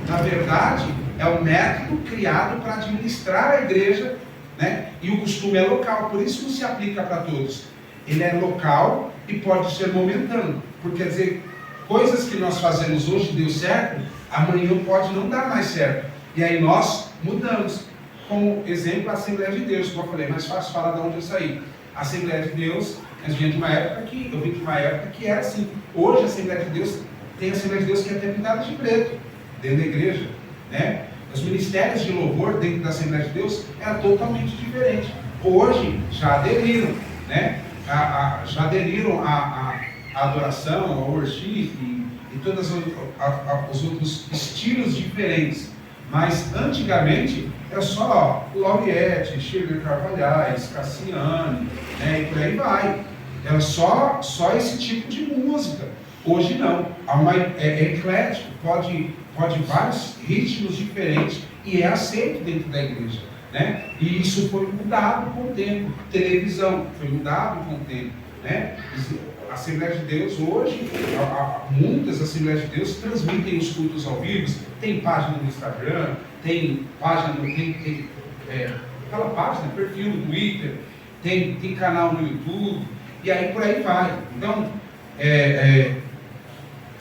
Na verdade, é um método criado para administrar a igreja, né? E o costume é local, por isso não se aplica para todos. Ele é local e pode ser momentâneo. Porque quer dizer, coisas que nós fazemos hoje deu certo, amanhã pode não dar mais certo. E aí nós mudamos. Como exemplo, a Assembleia de Deus, como eu falei, é mais fácil falar de onde eu saí. A Assembleia de Deus, eu vim de uma época que era assim. Hoje a Assembleia de Deus, tem a Assembleia de Deus que é até pintada de preto, dentro da igreja, né? Os ministérios de louvor dentro da Assembleia de Deus era totalmente diferente. Hoje já aderiram, né? Já aderiram à adoração, ao worship e todos os outros estilos diferentes. Mas antigamente era só Lauriette, Shirley Carvalhais, Cassiane, né, e por aí vai. Era só esse tipo de música. Hoje não. É eclético, pode vários ritmos diferentes e é aceito dentro da igreja, né? E isso foi mudado com o tempo. Televisão foi mudado com o tempo, né? A Assembleia de Deus hoje, muitas Assembleias de Deus transmitem os cultos ao vivo, tem página no Instagram, tem página, aquela página, perfil no Twitter, tem canal no YouTube, e aí por aí vai. Então,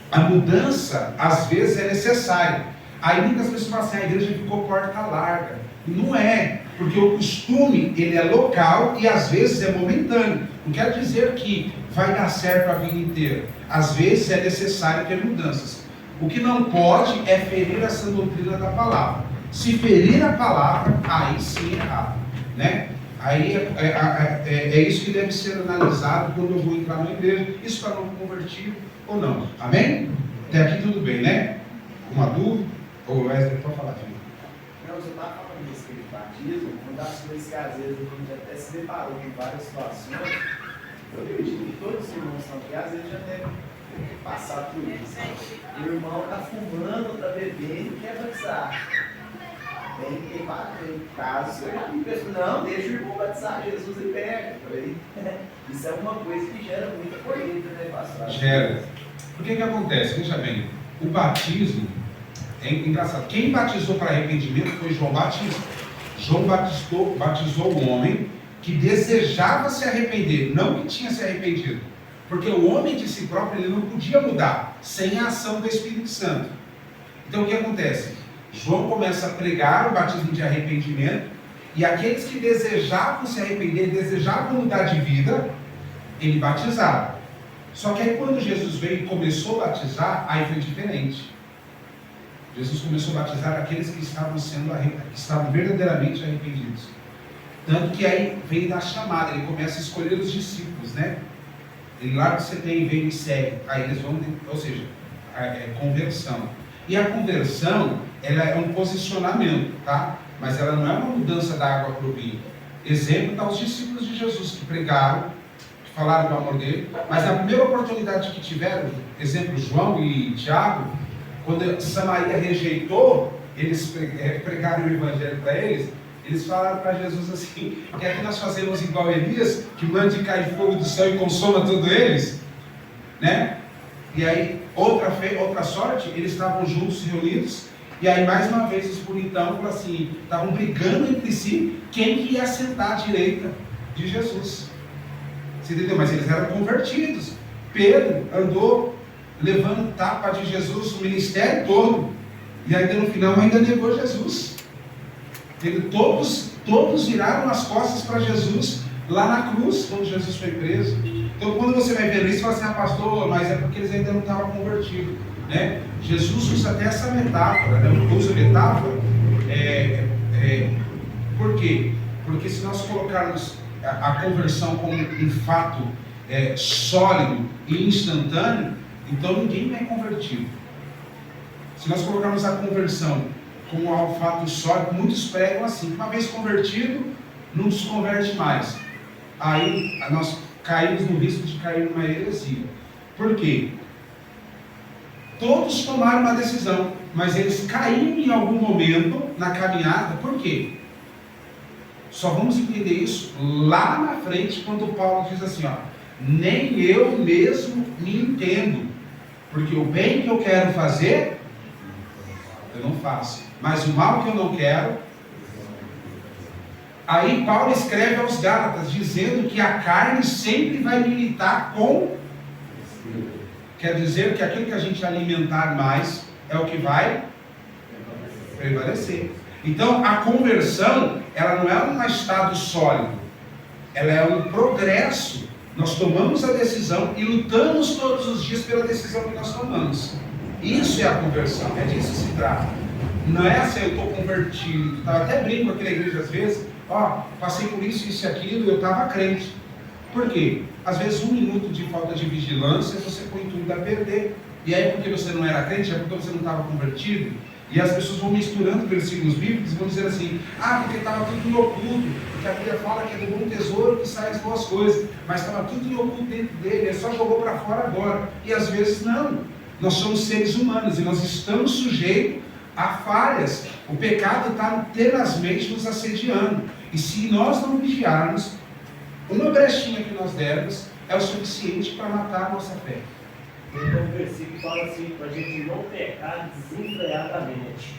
a mudança às vezes é necessária. Aí muitas pessoas falam assim, a igreja ficou porta larga. Não é, porque o costume ele é local e às vezes é momentâneo. Não quer dizer que vai dar certo a vida inteira. Às vezes é necessário ter mudanças. O que não pode é ferir essa doutrina da palavra. Se ferir a palavra, aí sim é errado, né? Aí é isso que deve ser analisado quando eu vou entrar na igreja. Isso para não convertido ou não. Amém? Até aqui tudo bem, né? Uma dúvida? Ou Wesley, pode falar, filho? Não, você está falando desse batismo, uma das coisas que às vezes a gente até se deparou em várias situações. Eu acredito que todos os irmãos estão aqui, às vezes já devem passar por isso. O irmão está fumando, está bebendo e quer batizar. Tem casos que eu já vi pessoas, não, deixa o irmão batizar, Jesus e pega. Isso é uma coisa que gera muita colheita, né, pastor? Gera. Por que acontece? Veja bem, o batismo é engraçado. Quem batizou para arrependimento foi João Batista. João batizou um homem que desejava se arrepender, não que tinha se arrependido. Porque o homem de si próprio ele não podia mudar sem a ação do Espírito Santo. Então o que acontece? João começa a pregar o batismo de arrependimento e aqueles que desejavam se arrepender, desejavam mudar de vida, ele batizava. Só que aí quando Jesus veio e começou a batizar, aí foi diferente. Jesus começou a batizar aqueles que estavam verdadeiramente arrependidos. Tanto que aí vem da chamada, ele começa a escolher os discípulos, né? Ele larga o que você tem, vem e segue. Aí eles vão, ou seja, conversão. E a conversão, ela é um posicionamento, tá? Mas ela não é uma mudança da água para o vinho. Exemplo está os discípulos de Jesus que pregaram, que falaram do amor dele, mas na primeira oportunidade que tiveram, exemplo João e Tiago, quando Samaria rejeitou, eles pregaram o evangelho para eles, eles falaram para Jesus assim, quer que nós fazemos igual Elias, que mande cair fogo do céu e consoma todos eles? Né? E aí, outra sorte, eles estavam juntos, reunidos, e aí mais uma vez os puritãos assim, estavam brigando entre si, quem que ia sentar à direita de Jesus. Você entendeu? Mas eles eram convertidos. Pedro andou levando tapa de Jesus o ministério todo, e ainda no final ainda negou Jesus. Todos viraram as costas para Jesus lá na cruz, quando Jesus foi preso. Então quando você vai ver isso, você fala assim, pastor, mas é porque eles ainda não estavam convertidos, né? Jesus usa até essa metáfora, né? Usa metáfora, por quê? Porque se nós colocarmos a conversão como um fato sólido e instantâneo, então ninguém é convertido. Se nós colocarmos a conversão como um fato sólido, muitos pregam assim, uma vez convertido, não se converte mais. Aí nós caímos no risco de cair numa heresia. Por quê? Todos tomaram uma decisão, mas eles caíram em algum momento na caminhada. Por quê? Só vamos entender isso lá na frente, quando Paulo diz assim, nem eu mesmo me entendo, porque o bem que eu quero fazer, eu não faço, mas o mal que eu não quero. Aí Paulo escreve aos Gálatas, dizendo que a carne sempre vai militar com, quer dizer que aquilo que a gente alimentar mais, é o que vai prevalecer. Então a conversão, ela não é um estado sólido, ela é um progresso. Nós tomamos a decisão e lutamos todos os dias pela decisão que nós tomamos. Isso é a conversão, é disso que se trata. Não é assim, eu estou convertido. Eu até brinco aqui na igreja às vezes, passei por isso, isso e aquilo, e eu estava crente. Por quê? Às vezes 1 minuto de falta de vigilância, você põe tudo a perder. E aí porque você não era crente, é porque você não estava convertido. E as pessoas vão misturando versículos bíblicos e vão dizer assim, porque estava tudo em oculto, porque a Bíblia fala que é do bom tesouro que sai as boas coisas, mas estava tudo em oculto dentro dele, ele só jogou para fora agora. E às vezes não, nós somos seres humanos e nós estamos sujeitos a falhas. O pecado está tenazmente nos assediando, e se nós não vigiarmos, uma brechinha que nós dermos é o suficiente para matar a nossa fé. Então o versículo fala assim, para a gente não pecar desenfreadamente.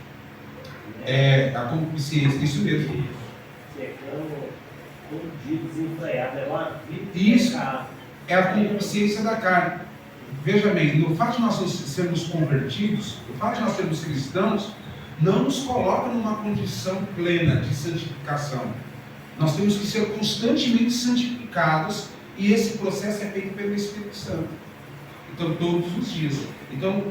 A concupiscência, isso mesmo. Pecando todo dia desenfreado, é uma vida de Isso pecado. é a concupiscência da carne. Veja bem, no fato de nós sermos convertidos, o fato de nós sermos cristãos, não nos coloca numa condição plena de santificação. Nós temos que ser constantemente santificados, e esse processo é feito pelo Espírito Santo. Então, todos os dias. Então,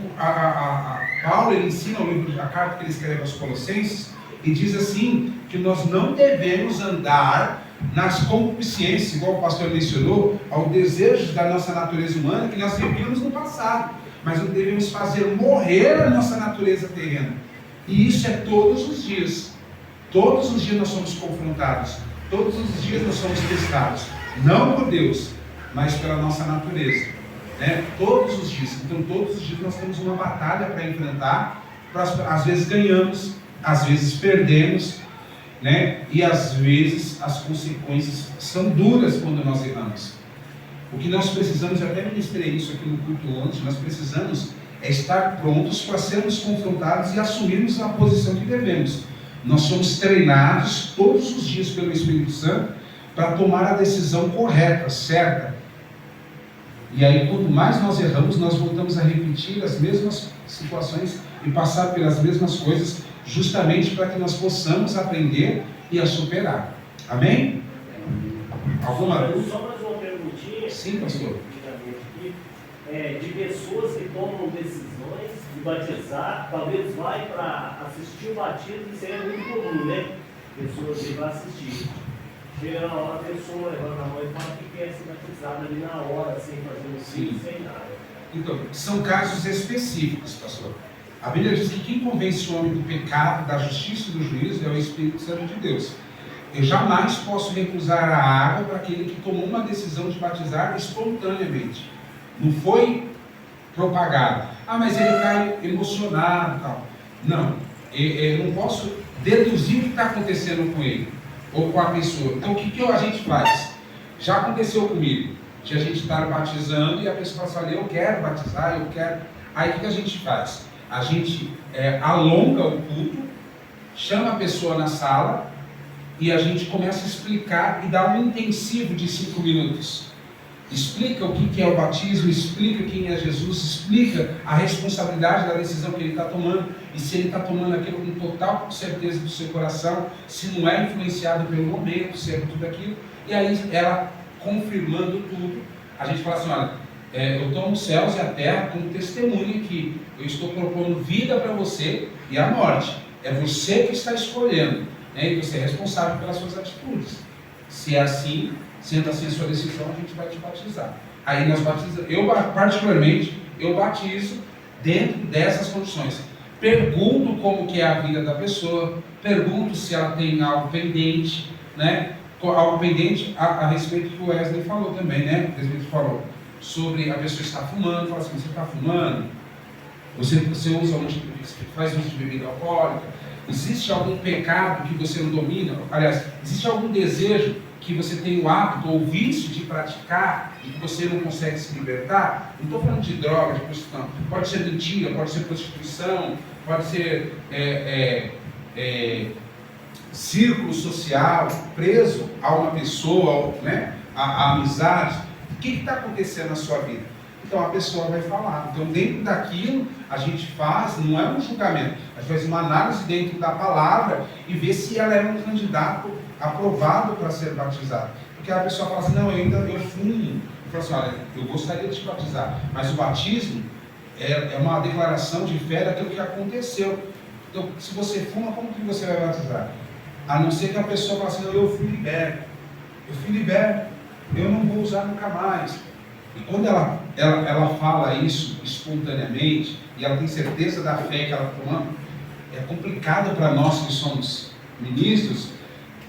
Paulo, ele ensina o livro, a carta que ele escreve aos Colossenses, e diz assim, que nós não devemos andar nas concupiscências, igual o pastor mencionou, ao desejos da nossa natureza humana, que nós vivíamos no passado, mas nós devemos fazer morrer a nossa natureza terrena. E isso é todos os dias. Todos os dias nós somos confrontados, todos os dias nós somos testados, não por Deus, mas pela nossa natureza. Todos os dias. Então todos os dias nós temos uma batalha para enfrentar. Às vezes ganhamos, às vezes perdemos, e às vezes as consequências são duras quando nós erramos. O que nós precisamos, eu até ministrei isso aqui no culto ontem, nós precisamos estar prontos para sermos confrontados e assumirmos a posição que devemos. Nós somos treinados todos os dias pelo Espírito Santo para tomar a decisão correta, certa. E aí, quanto mais nós erramos, nós voltamos a repetir as mesmas situações e passar pelas mesmas coisas, justamente para que nós possamos aprender e a superar. Amém? Alguma dúvida? Só mais uma perguntinha. Sim, pastor. De pessoas que tomam decisões de batizar, talvez vai para assistir o batismo, isso é muito comum, né? Pessoas que vão assistir. Chega na hora, a pessoa levanta a mão e fala que quer ser batizada ali na hora, sem fazer um filho, sem nada. Então, são casos específicos, pastor. A Bíblia diz que quem convence o homem do pecado, da justiça e do juízo é o Espírito Santo de Deus. Eu jamais posso recusar a água para aquele que tomou uma decisão de batizar espontaneamente. Não foi propagado. Mas ele cai emocionado e tal. Não, eu não posso deduzir o que está acontecendo com ele ou com a pessoa. Então o que a gente faz? Já aconteceu comigo, de a gente estar batizando e a pessoa fala assim, eu quero batizar, eu quero. Aí o que a gente faz? A gente alonga o culto, chama a pessoa na sala e a gente começa a explicar e dá um intensivo de 5 minutos. explica o que é o batismo, explica quem é Jesus, explica a responsabilidade da decisão que ele está tomando, e se ele está tomando aquilo com total certeza do seu coração, se não é influenciado pelo momento, se é tudo aquilo. E aí ela, confirmando tudo, a gente fala assim, olha, eu tomo os céus e a terra como testemunha que eu estou propondo vida para você e a morte. É você que está escolhendo, né? E você é responsável pelas suas atitudes. Se é assim, sendo assim a sua decisão, a gente vai te batizar. Aí nós batizamos, particularmente, eu batizo dentro dessas condições. Pergunto como que é a vida da pessoa, pergunto se ela tem algo pendente, né? Algo pendente a respeito do que o Wesley falou também, né? O Wesley falou sobre a pessoa estar fumando, fala assim, você está fumando? Você faz uso de bebida alcoólica? Existe algum pecado que você não domina? Aliás, existe algum desejo que você tem o hábito ou vício de praticar e que você não consegue se libertar? Não estou falando de droga, de prostituição. Pode ser mentira, pode ser prostituição, pode ser círculo social, preso a uma pessoa, né? a amizade. O que está acontecendo na sua vida? Então a pessoa vai falar. Então dentro daquilo a gente faz, não é um julgamento, a gente faz uma análise dentro da palavra e vê se ela é um candidato aprovado para ser batizado. Porque a pessoa fala assim, não, eu fumo. Eu falo assim, olha, eu gostaria de te batizar, mas o batismo é uma declaração de fé daquilo que aconteceu. Então se você fuma, como que você vai batizar? A não ser que a pessoa fale assim, não, eu fui liberto, eu não vou usar nunca mais. E quando ela fala isso espontaneamente, e ela tem certeza da fé que ela está tomando, é complicado para nós que somos ministros,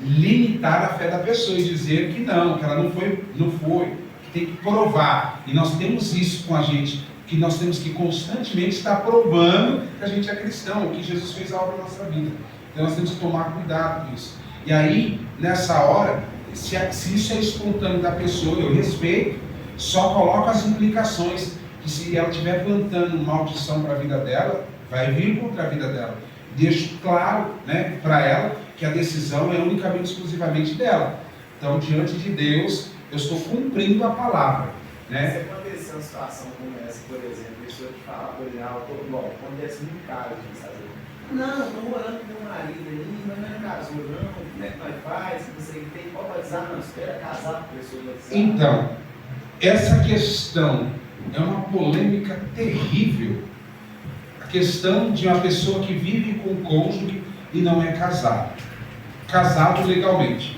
limitar a fé da pessoa e dizer que não, que ela não foi, que tem que provar. E nós temos isso com a gente, que nós temos que constantemente estar provando que a gente é cristão, que Jesus fez a obra na nossa vida. Então nós temos que tomar cuidado com isso. E aí, nessa hora, se isso é espontâneo da pessoa, eu respeito, só coloco as implicações, que se ela estiver plantando maldição para a vida dela, vai vir contra a vida dela. Deixo claro, né, para ela que a decisão é unicamente, exclusivamente dela. Então, diante de Deus, eu estou cumprindo a palavra. Né? Se acontecer uma situação como essa, por exemplo, a pessoa te fala, por exemplo, bom, acontece muito caro de saber. Não, estou morando com meu marido ali, mas não é casou não, como é que nós faz? Não sei o que tem, pode batizar, não, espera casar com a pessoa batizar. Então, essa questão é uma polêmica terrível. A questão de uma pessoa que vive com o cônjuge e não é casado legalmente.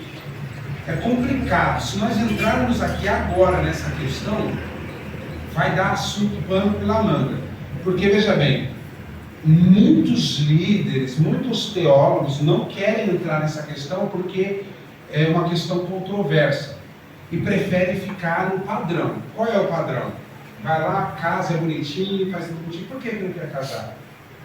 É complicado. Se nós entrarmos aqui agora nessa questão, vai dar assunto pano pela manga. Porque, veja bem, muitos líderes, muitos teólogos não querem entrar nessa questão porque é uma questão controversa e preferem ficar no padrão. Qual é o padrão? Vai lá, casa, é bonitinho, faz tudo bonitinho. Por que não quer casar?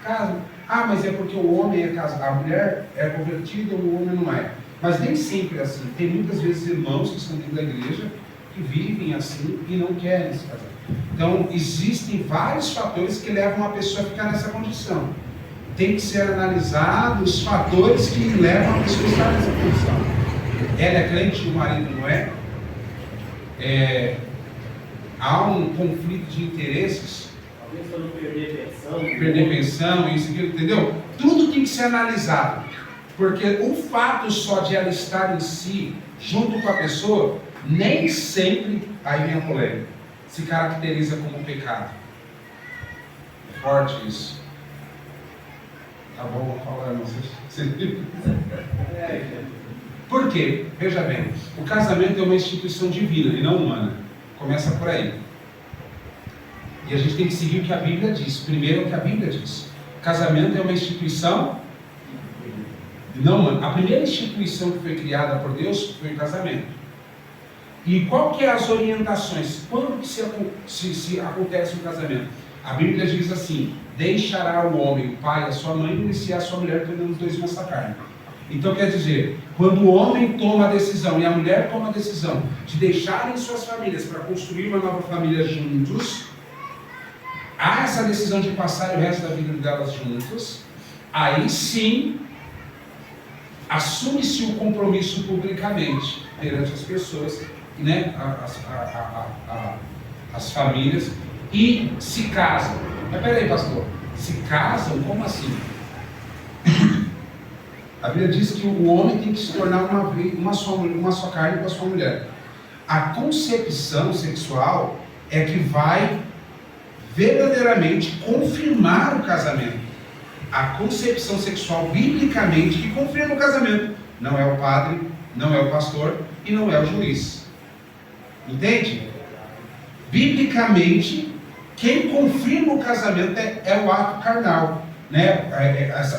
Casa. Ah, mas é porque o homem é casado, a mulher é convertida, o homem não é. Mas nem sempre é assim. Tem muitas vezes irmãos que estão dentro da igreja que vivem assim e não querem se casar. Então, existem vários fatores que levam a pessoa a ficar nessa condição. Tem que ser analisado os fatores que levam a pessoa a estar nessa condição. Ela é crente e o marido não é? Há um conflito de interesses. Talvez para não perder pensão. Perder pensão, isso aqui, entendeu? Tudo tem que ser analisado. Porque o fato só de ela estar em si, junto com a pessoa, nem sempre, aí vem a polêmica, se caracteriza como pecado. É forte isso. Tá bom, vou falar, não sei. Por quê? Veja bem, o casamento é uma instituição divina e não humana. Começa por aí. E a gente tem que seguir o que a Bíblia diz. Primeiro o que a Bíblia diz. Casamento é uma instituição não humana. A primeira instituição que foi criada por Deus foi o casamento. E qual que é as orientações? Quando que se acontece um casamento? A Bíblia diz assim: deixará o homem, o pai, a sua mãe, e iniciar a sua mulher, tornando os dois uma carne. Então quer dizer, quando o homem toma a decisão e a mulher toma a decisão de deixarem suas famílias para construir uma nova família juntos, há essa decisão de passar o resto da vida delas juntos, aí sim assume-se o compromisso publicamente perante as pessoas né, as famílias e se casam. Mas peraí, pastor, se casam? Como assim? A Bíblia diz que o homem tem que se tornar uma só carne com a sua mulher. A concepção sexual é que vai verdadeiramente confirmar o casamento. A concepção sexual, biblicamente, que confirma o casamento. Não é o padre, não é o pastor e não é o juiz. Entende? Biblicamente, quem confirma o casamento é o ato carnal, né?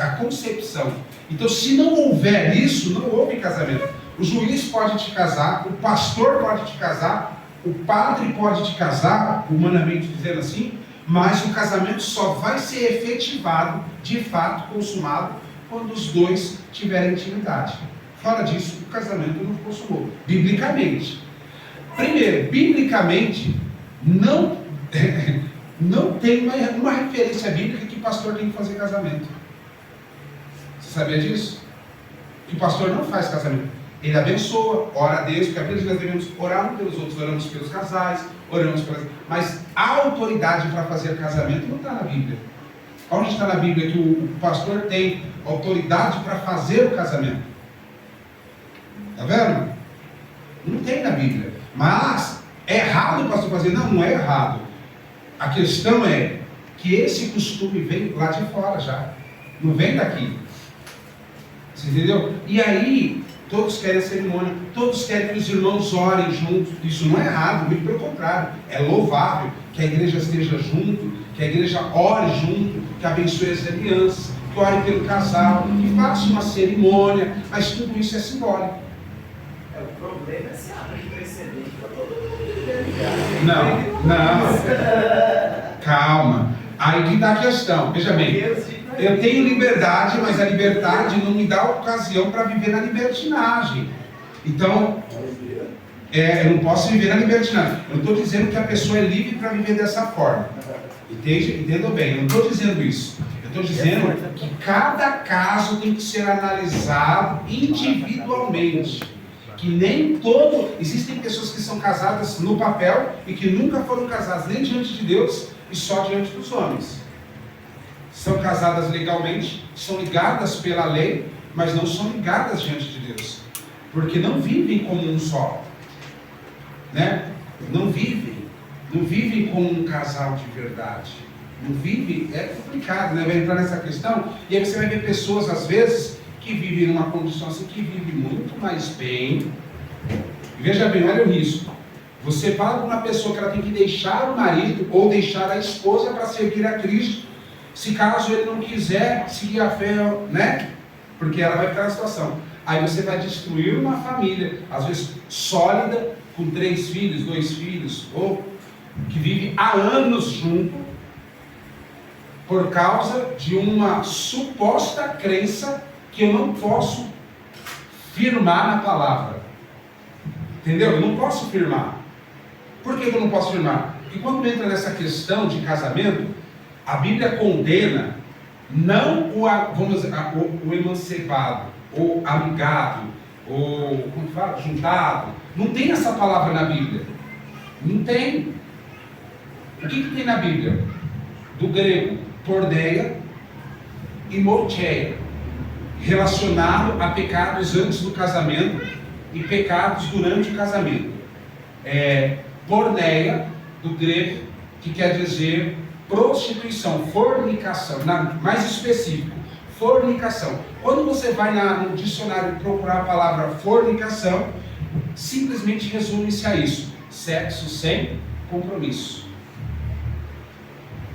A concepção. Então, se não houver isso, não houve casamento. O juiz pode te casar, o pastor pode te casar, o padre pode te casar, humanamente dizendo assim, mas o casamento só vai ser efetivado, de fato, consumado, quando os dois tiverem intimidade. Fora disso, o casamento não consumou. Biblicamente. Primeiro, biblicamente, não tem uma referência bíblica que pastor tem que fazer casamento. Você sabia disso? Que o pastor não faz casamento. Ele abençoa, ora a Deus, porque a Bíblia diz que nós devemos orar uns pelos outros, oramos pelos casais, oramos pelas... Mas a autoridade para fazer casamento não está na Bíblia. Onde está na Bíblia que o pastor tem autoridade para fazer o casamento? Está vendo? Não tem na Bíblia. Mas é errado o pastor fazer? Não, não é errado. A questão é que esse costume vem lá de fora já. Não vem daqui. Você entendeu? E aí, todos querem a cerimônia, todos querem que os irmãos orem juntos. Isso não é errado, muito pelo contrário. É louvável que a igreja esteja junto, que a igreja ore junto, que abençoe as alianças, que ore pelo casal, que faça uma cerimônia, mas tudo isso é simbólico. O problema é se abrir precedente para todo mundo. Não. Calma. Aí que está a questão. Veja bem, eu tenho liberdade, mas a liberdade não me dá ocasião para viver na libertinagem. Então, eu não posso viver na libertinagem. Eu não estou dizendo que a pessoa é livre para viver dessa forma. Entendam bem, eu não estou dizendo isso. Eu estou dizendo que cada caso tem que ser analisado individualmente. Que nem todo... Existem pessoas que são casadas no papel e que nunca foram casadas nem diante de Deus e só diante dos homens. São casadas legalmente, são ligadas pela lei, mas não são ligadas diante de Deus. Porque não vivem como um só. Né? Não vivem como um casal de verdade. Não vivem, é complicado, né? Vai entrar nessa questão, e aí você vai ver pessoas, às vezes, que vivem numa condição assim, que vivem muito mais bem. Veja bem, olha o risco. Você fala para uma pessoa que ela tem que deixar o marido ou deixar a esposa para servir a Cristo, se caso ele não quiser seguir a fé, né? Porque ela vai ficar na situação. Aí você vai destruir uma família, às vezes sólida, com 3 filhos, 2 filhos, ou que vive há anos junto, por causa de uma suposta crença que eu não posso firmar na palavra. Entendeu? Eu não posso firmar. Por que eu não posso firmar? Porque quando entra nessa questão de casamento, a Bíblia condena não o emancipado, ou amigado, ou como fala? Juntado. Não tem essa palavra na Bíblia. Não tem. O que tem na Bíblia? Do grego, porneia e morteia, relacionado a pecados antes do casamento e pecados durante o casamento. Porneia, do grego, que quer dizer prostituição, fornicação, mais específico, fornicação. Quando você vai no dicionário procurar a palavra fornicação, simplesmente resume-se a isso: sexo sem compromisso.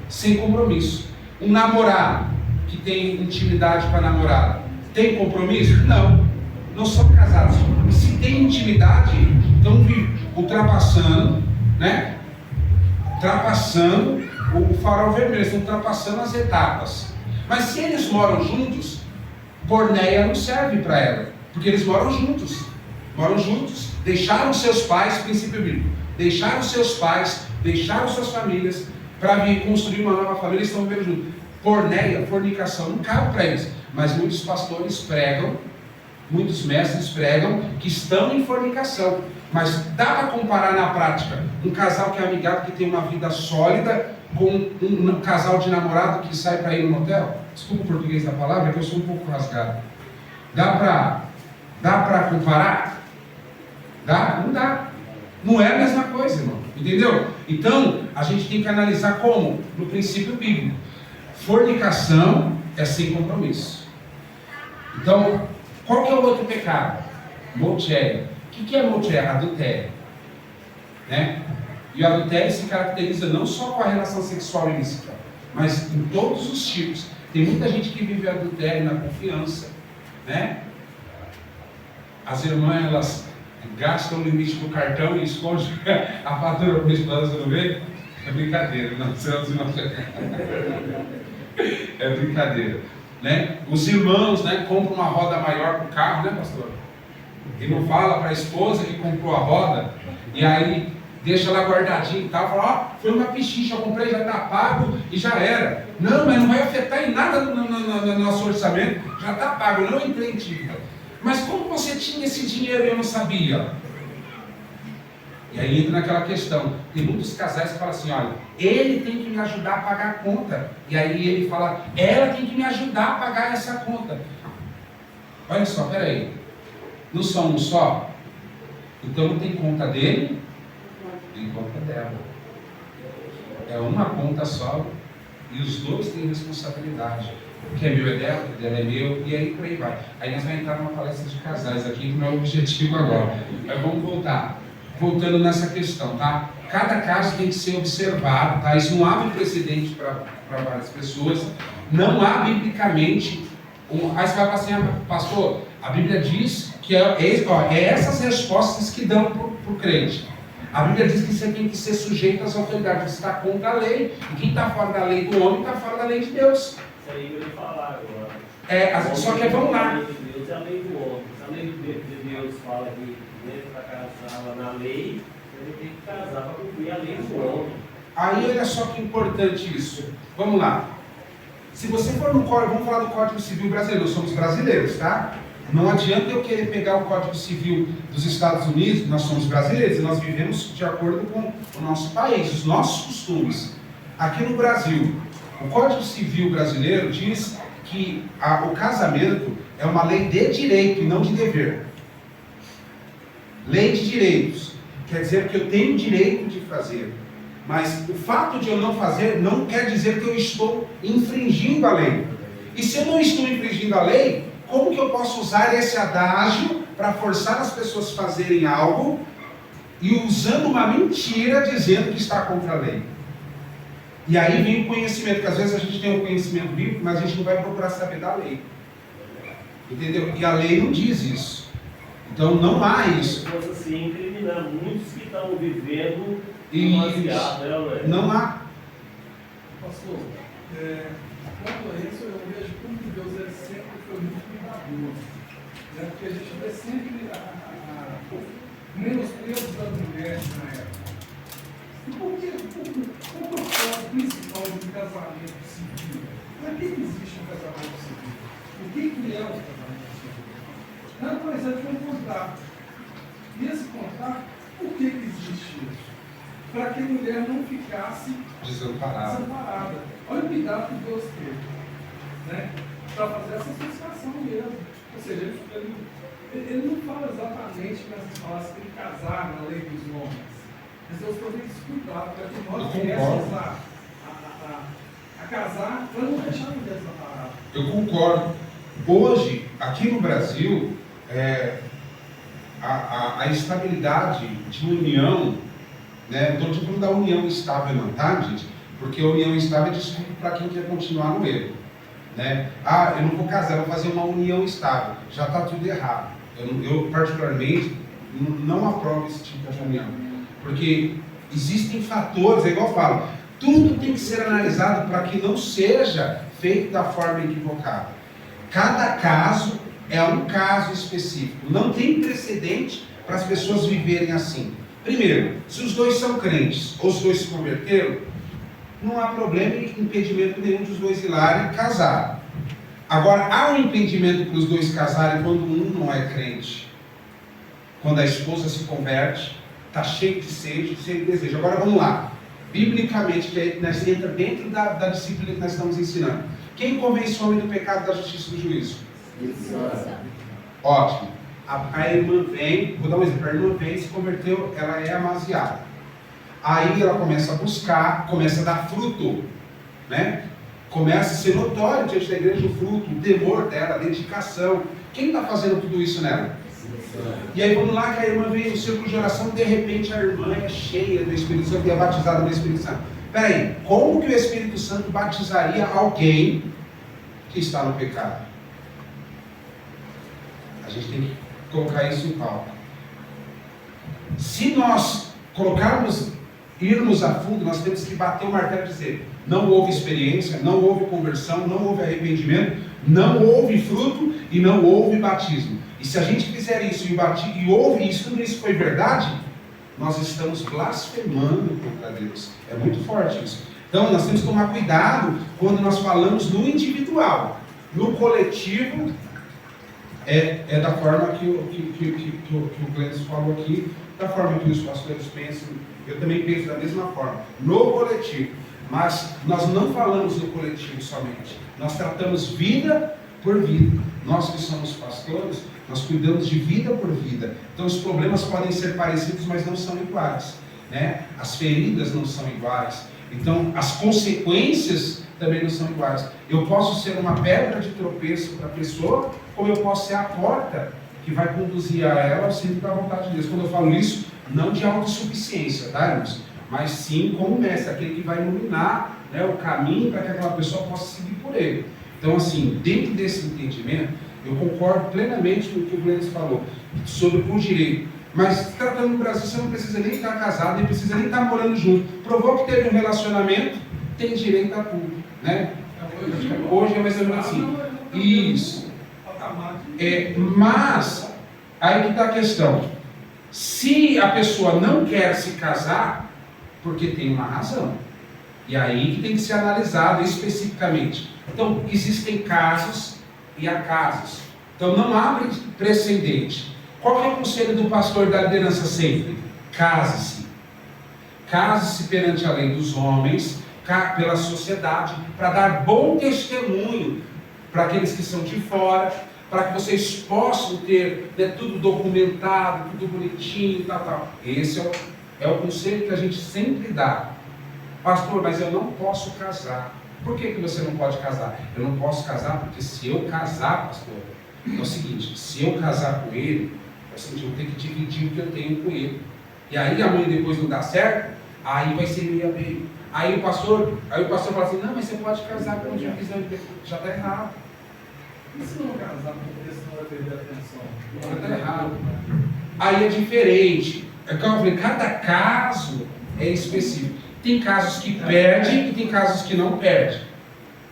Sem compromisso. Um namorado que tem intimidade com a namorada, tem compromisso? Não. Não são casados. E se tem intimidade, estão ultrapassando, né? Ultrapassando o farol vermelho, estão ultrapassando as etapas. Mas se eles moram juntos, porneia não serve para ela, porque eles moram juntos. Moram juntos, deixaram seus pais, princípio bíblico, deixaram seus pais, deixaram suas famílias para vir construir uma nova família e estão vivendo juntos. Porneia, fornicação, não cabe para eles. Mas muitos pastores pregam, muitos mestres pregam que estão em fornicação. Mas dá para comparar na prática um casal que é amigado, que tem uma vida sólida, com um casal de namorado que sai para ir no motel? Desculpa o português da palavra, é que eu sou um pouco rasgado. Dá para comparar? Dá? Não dá. Não é a mesma coisa, irmão. Entendeu? Então, a gente tem que analisar como? No princípio bíblico. Fornicação é sem compromisso. Então, qual que é o outro pecado? Motéria. O que é motéria? Adultério. Né? E o adultério se caracteriza não só com a relação sexual ilícita, mas em todos os tipos. Tem muita gente que vive adultério na confiança, né? As irmãs, elas gastam o limite do cartão e escondem a fatura para o esposo não ver. É brincadeira, não sei os irmãos. É brincadeira, né? Os irmãos, né, compram uma roda maior para o carro, né, pastor? E não fala para a esposa que comprou a roda, e aí deixa lá guardadinho e tal, fala, ó, foi uma pechincha, eu comprei, já está pago e já era. Não, mas não vai afetar em nada no nosso orçamento, já está pago, eu não entrei em dívida. Mas como você tinha esse dinheiro e eu não sabia? E aí entra naquela questão, tem muitos casais que falam assim, olha, ele tem que me ajudar a pagar a conta. E aí ele fala, ela tem que me ajudar a pagar essa conta. Olha só, peraí, não são um só? Então não tem conta dele, tem conta dela. É uma conta só e os dois têm responsabilidade. O que é meu é dela, o que dela é meu, e aí por aí vai. Aí nós vamos entrar numa palestra de casais aqui, que não é o objetivo agora. Mas vamos voltar. Voltando nessa questão, tá? Cada caso tem que ser observado, tá? Isso não abre precedente para várias pessoas. Não há biblicamente. Aí você vai falar assim, pastor, a Bíblia diz que é essas respostas que dão para o crente. A Bíblia diz que você tem que ser sujeito às autoridades, você está contra a lei. E quem está fora da lei do homem está fora da lei de Deus. Isso aí que eu ia falar agora. Só que vamos lá. A lei de Deus é a lei do homem. Se a lei de Deus fala que para casar na lei, ele tem que casar para cumprir a lei do homem. Aí olha só que importante isso. Vamos lá. Se você for no código, vamos falar do Código Civil brasileiro, nós somos brasileiros, tá? Não adianta eu querer pegar o Código Civil dos Estados Unidos, nós somos brasileiros e nós vivemos de acordo com o nosso país, os nossos costumes. Aqui no Brasil, o Código Civil brasileiro diz que o casamento é uma lei de direito e não de dever. Lei de direitos, quer dizer que eu tenho direito de fazer, mas o fato de eu não fazer não quer dizer que eu estou infringindo a lei. E se eu não estou infringindo a lei, como que eu posso usar esse adágio para forçar as pessoas a fazerem algo e usando uma mentira dizendo que está contra a lei? E aí vem o conhecimento, que às vezes a gente tem um conhecimento bíblico, mas a gente não vai procurar saber da lei. Entendeu? E a lei não diz isso. Então não há isso. Se fosse assim, incriminar muitos que estão vivendo demasiado, né? Não há. Pastor, quanto a isso, eu vejo como Deus sempre foi muito cuidadoso. Né? Porque a gente vê sempre o menosprezo das mulheres na época. E qual que é o propósito principal do casamento civil? Para que existe um casamento civil? O que é o casamento civil? Nada mais é de um contrato. E esse contrato, por que existe isso? Para que a mulher não ficasse desamparada. Olha o cuidado que Deus teve, né? Para fazer essa associação mesmo. Ou seja, ele não fala exatamente nessas palavras que ele casar na lei dos homens. Mas Deus teve esse cuidado para que nós viéssemos a casar para não deixar ninguém desamparado. Eu concordo. Hoje, aqui no Brasil, a estabilidade de união, né? Não estou falando da união estável não, tá, gente? Porque a união estável é desculpa para quem quer continuar no erro, né? Eu não vou casar, eu vou fazer uma união estável. Já está tudo errado. Eu particularmente, não aprovo esse tipo de união. Porque existem fatores, é igual eu falo, tudo tem que ser analisado para que não seja feito da forma equivocada. Cada caso é um caso específico. Não tem precedente para as pessoas viverem assim. Primeiro, se os dois são crentes ou os dois se converteram, não há problema e impedimento nenhum dos dois ir lá e casar. Agora, há um impedimento para os dois casarem quando um não é crente. quando a esposa se converte, está cheio de sede, cheio de desejo. Agora vamos lá. Biblicamente, que nós entra dentro da disciplina que nós estamos ensinando. Quem convence o homem do pecado, da justiça e do juízo? Ótimo. A irmã vem, vou dar um exemplo, a irmã vem, se converteu, ela é amaziada. Aí ela começa a buscar, começa a dar fruto, né? Começa a ser notório diante da igreja o fruto, o temor dela, a dedicação. Quem está fazendo tudo isso nela? E aí vamos lá, que a irmã vem no círculo de oração, de repente a irmã é cheia do Espírito Santo e é batizada no Espírito Santo. Peraí, como que o Espírito Santo batizaria alguém que está no pecado? A gente tem que colocar isso em pauta. Se nós irmos a fundo, nós temos que bater o martelo e dizer: não houve experiência, não houve conversão, não houve arrependimento, não houve fruto e não houve batismo. E se a gente fizer isso e houve isso, tudo isso foi verdade, nós estamos blasfemando contra Deus. É muito forte isso. Então nós temos que tomar cuidado quando nós falamos no individual. No coletivo, é da forma que o Cleiton falou aqui, da forma que os pastores pensam. Eu também penso da mesma forma. No coletivo. Mas nós não falamos no coletivo somente. Nós tratamos vida por vida. Nós que somos pastores, nós cuidamos de vida por vida. Então os problemas podem ser parecidos, mas não são iguais, né? As feridas não são iguais. Então as consequências também não são iguais. Eu posso ser uma pedra de tropeço para a pessoa, como eu posso ser a porta que vai conduzir a ela ao centro da vontade de Deus. Quando eu falo isso, não de autossuficiência, tá, irmãos? Mas sim como mestre, aquele que vai iluminar, né, o caminho para que aquela pessoa possa seguir por ele. Então, assim, dentro desse entendimento, eu concordo plenamente com o que o Glenn falou sobre o direito. Mas tratando no Brasil, você não precisa nem estar casado, nem precisa nem estar morando junto. Provou que teve um relacionamento, tem direito a tudo, né? Hoje é mais ou menos assim. Isso. Mas, aí que está a questão. Se a pessoa não quer se casar, porque tem uma razão. E aí que tem que ser analisado especificamente. Então, existem casos e há casos. Então, não abre precedente. Qual é o conselho do pastor da liderança sempre? Case-se. Case-se perante a lei dos homens, pela sociedade, para dar bom testemunho para aqueles que são de fora, para que vocês possam ter, né, tudo documentado, tudo bonitinho, tal. Esse é o conselho que a gente sempre dá. Pastor, mas eu não posso casar. Por que você não pode casar? Eu não posso casar porque se eu casar, pastor, é o seguinte: se eu casar com ele, é o seguinte, eu vou ter que dividir o que eu tenho com ele. E aí amanhã depois não dá certo, aí vai ser meio a meio. Aí o pastor fala assim: não, mas você pode casar com onde quiser. Já está errado. E se não casar, porque senão vai perder a atenção? Já está errado. Aí é diferente. É como eu falei, cada caso é específico. Tem casos que perde e tem casos que não perde.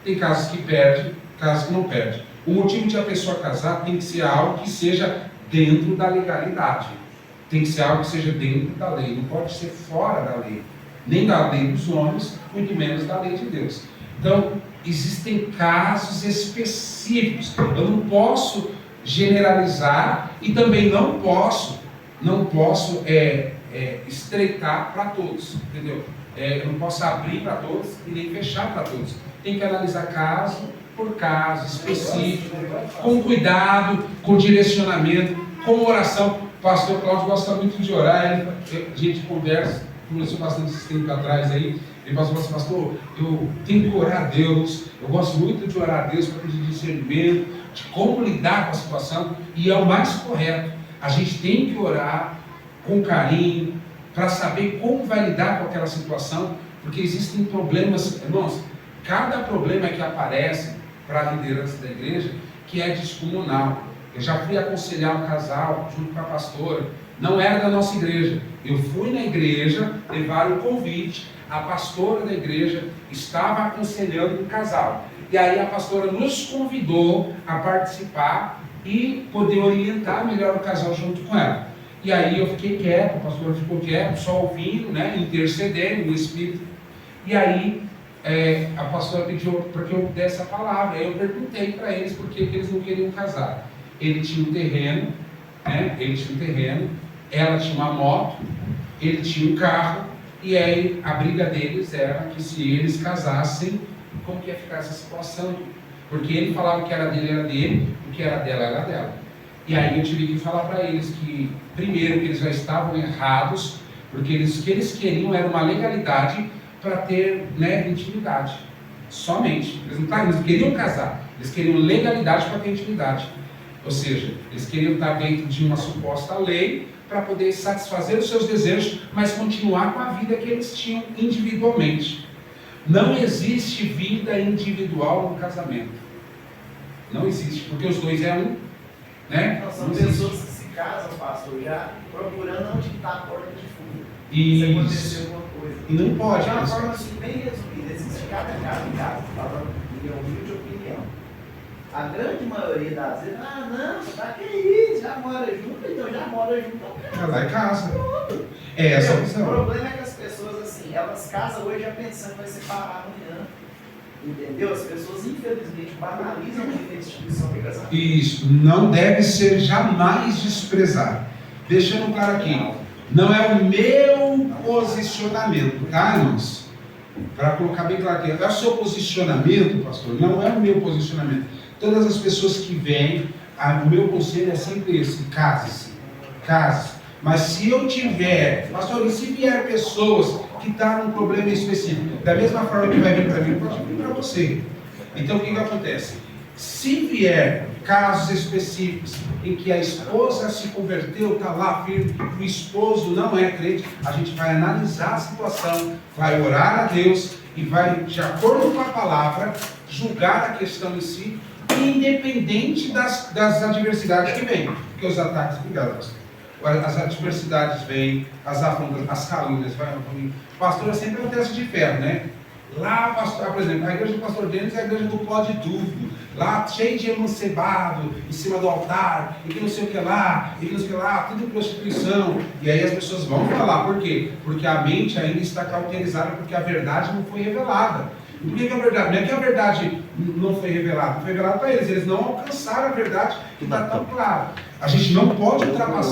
Tem casos que perde, casos que não perde. O motivo de a pessoa casar tem que ser algo que seja dentro da legalidade. Tem que ser algo que seja dentro da lei. Não pode ser fora da lei. Nem da lei dos homens, muito menos da lei de Deus. Então, existem casos específicos. Eu não posso generalizar e também não posso estreitar para todos, entendeu? Eu não posso abrir para todos e nem fechar para todos. Tem que analisar caso por caso, específico, com cuidado, com direcionamento, com oração. O pastor Cláudio gosta muito de orar, a gente conversa, começou bastante esse tempo atrás aí. Ele passou assim: pastor, eu tenho que orar a Deus, eu gosto muito de orar a Deus para pedir discernimento, de como lidar com a situação, e é o mais correto. A gente tem que orar com carinho, para saber como vai lidar com aquela situação, porque existem problemas, irmãos, cada problema que aparece para a liderança da igreja, que é descomunal. Eu já fui aconselhar um casal, junto com a pastora, não era da nossa igreja, eu fui na igreja, levaram um convite, a pastora da igreja estava aconselhando um casal, e aí a pastora nos convidou a participar e poder orientar melhor o casal junto com ela. E aí eu fiquei quieto, o pastor ficou quieto, só ouvindo, né, intercedendo no Espírito. E aí a pastora pediu para que eu desse a palavra. Aí eu perguntei para eles por que eles não queriam casar. Ele tinha um terreno, né, Ela tinha uma moto, ele tinha um carro, e aí a briga deles era que se eles casassem, como que ia ficar essa situação? Porque ele falava que era dele, o que era dela era dela. E aí eu tive que falar para eles que, primeiro, que eles já estavam errados, porque o que eles queriam era uma legalidade para ter, né, intimidade. Somente. Eles não queriam casar, eles queriam legalidade para ter intimidade. Ou seja, eles queriam estar dentro de uma suposta lei para poder satisfazer os seus desejos, mas continuar com a vida que eles tinham individualmente. Não existe vida individual no casamento. Não existe, porque os dois é um, né? Não, são Não pessoas existe. que se casam, pastor, já procurando onde está a porta de fuga. Isso. Se acontecer alguma coisa. E não pode, De uma pessoal. forma assim, bem resumida, existe cada caso em casa, falando minha humilde opinião. A grande maioria das vezes, não, tá que isso, já mora junto, então já mora junto. Ela vai casa. É essa a O visão. problema é que as pessoas, assim, elas casam hoje já pensando que vai separar amanhã. Entendeu? As pessoas, infelizmente, banalizam a instituição de casamento. Isso não deve ser jamais desprezado. Deixando claro aqui, não é o meu posicionamento, tá, irmãos? Para colocar bem claro aqui, é o seu posicionamento, pastor, não é o meu posicionamento. Todas as pessoas que vêm, o meu conselho é sempre esse: case-se, case-se. Mas se eu tiver, pastor, e se vier pessoas que estão num problema específico, da mesma forma que vai vir para mim, pode vir para você. Então o que acontece? Se vier casos específicos em que a esposa se converteu, está lá firme, o esposo não é crente, a gente vai analisar a situação, vai orar a Deus e vai, de acordo com a palavra, julgar a questão em si, independente das adversidades que vêm. Porque os ataques, obrigado, pastor. As adversidades vêm, as afrontas, as calúnias, pastor sempre é um teste de ferro, né? Lá, pastor, por exemplo, a igreja do pastor Denis é a igreja do pó de tudo, lá cheio de emancebado em cima do altar, e que não sei o que lá, e que não sei o que lá, tudo prostituição. E aí as pessoas vão falar, por quê? Porque a mente ainda está cauterizada, porque a verdade não foi revelada. E por que a verdade? Não é que a verdade não foi revelada, foi revelada para eles não alcançaram a verdade que está tão clara. A gente não pode ultrapassar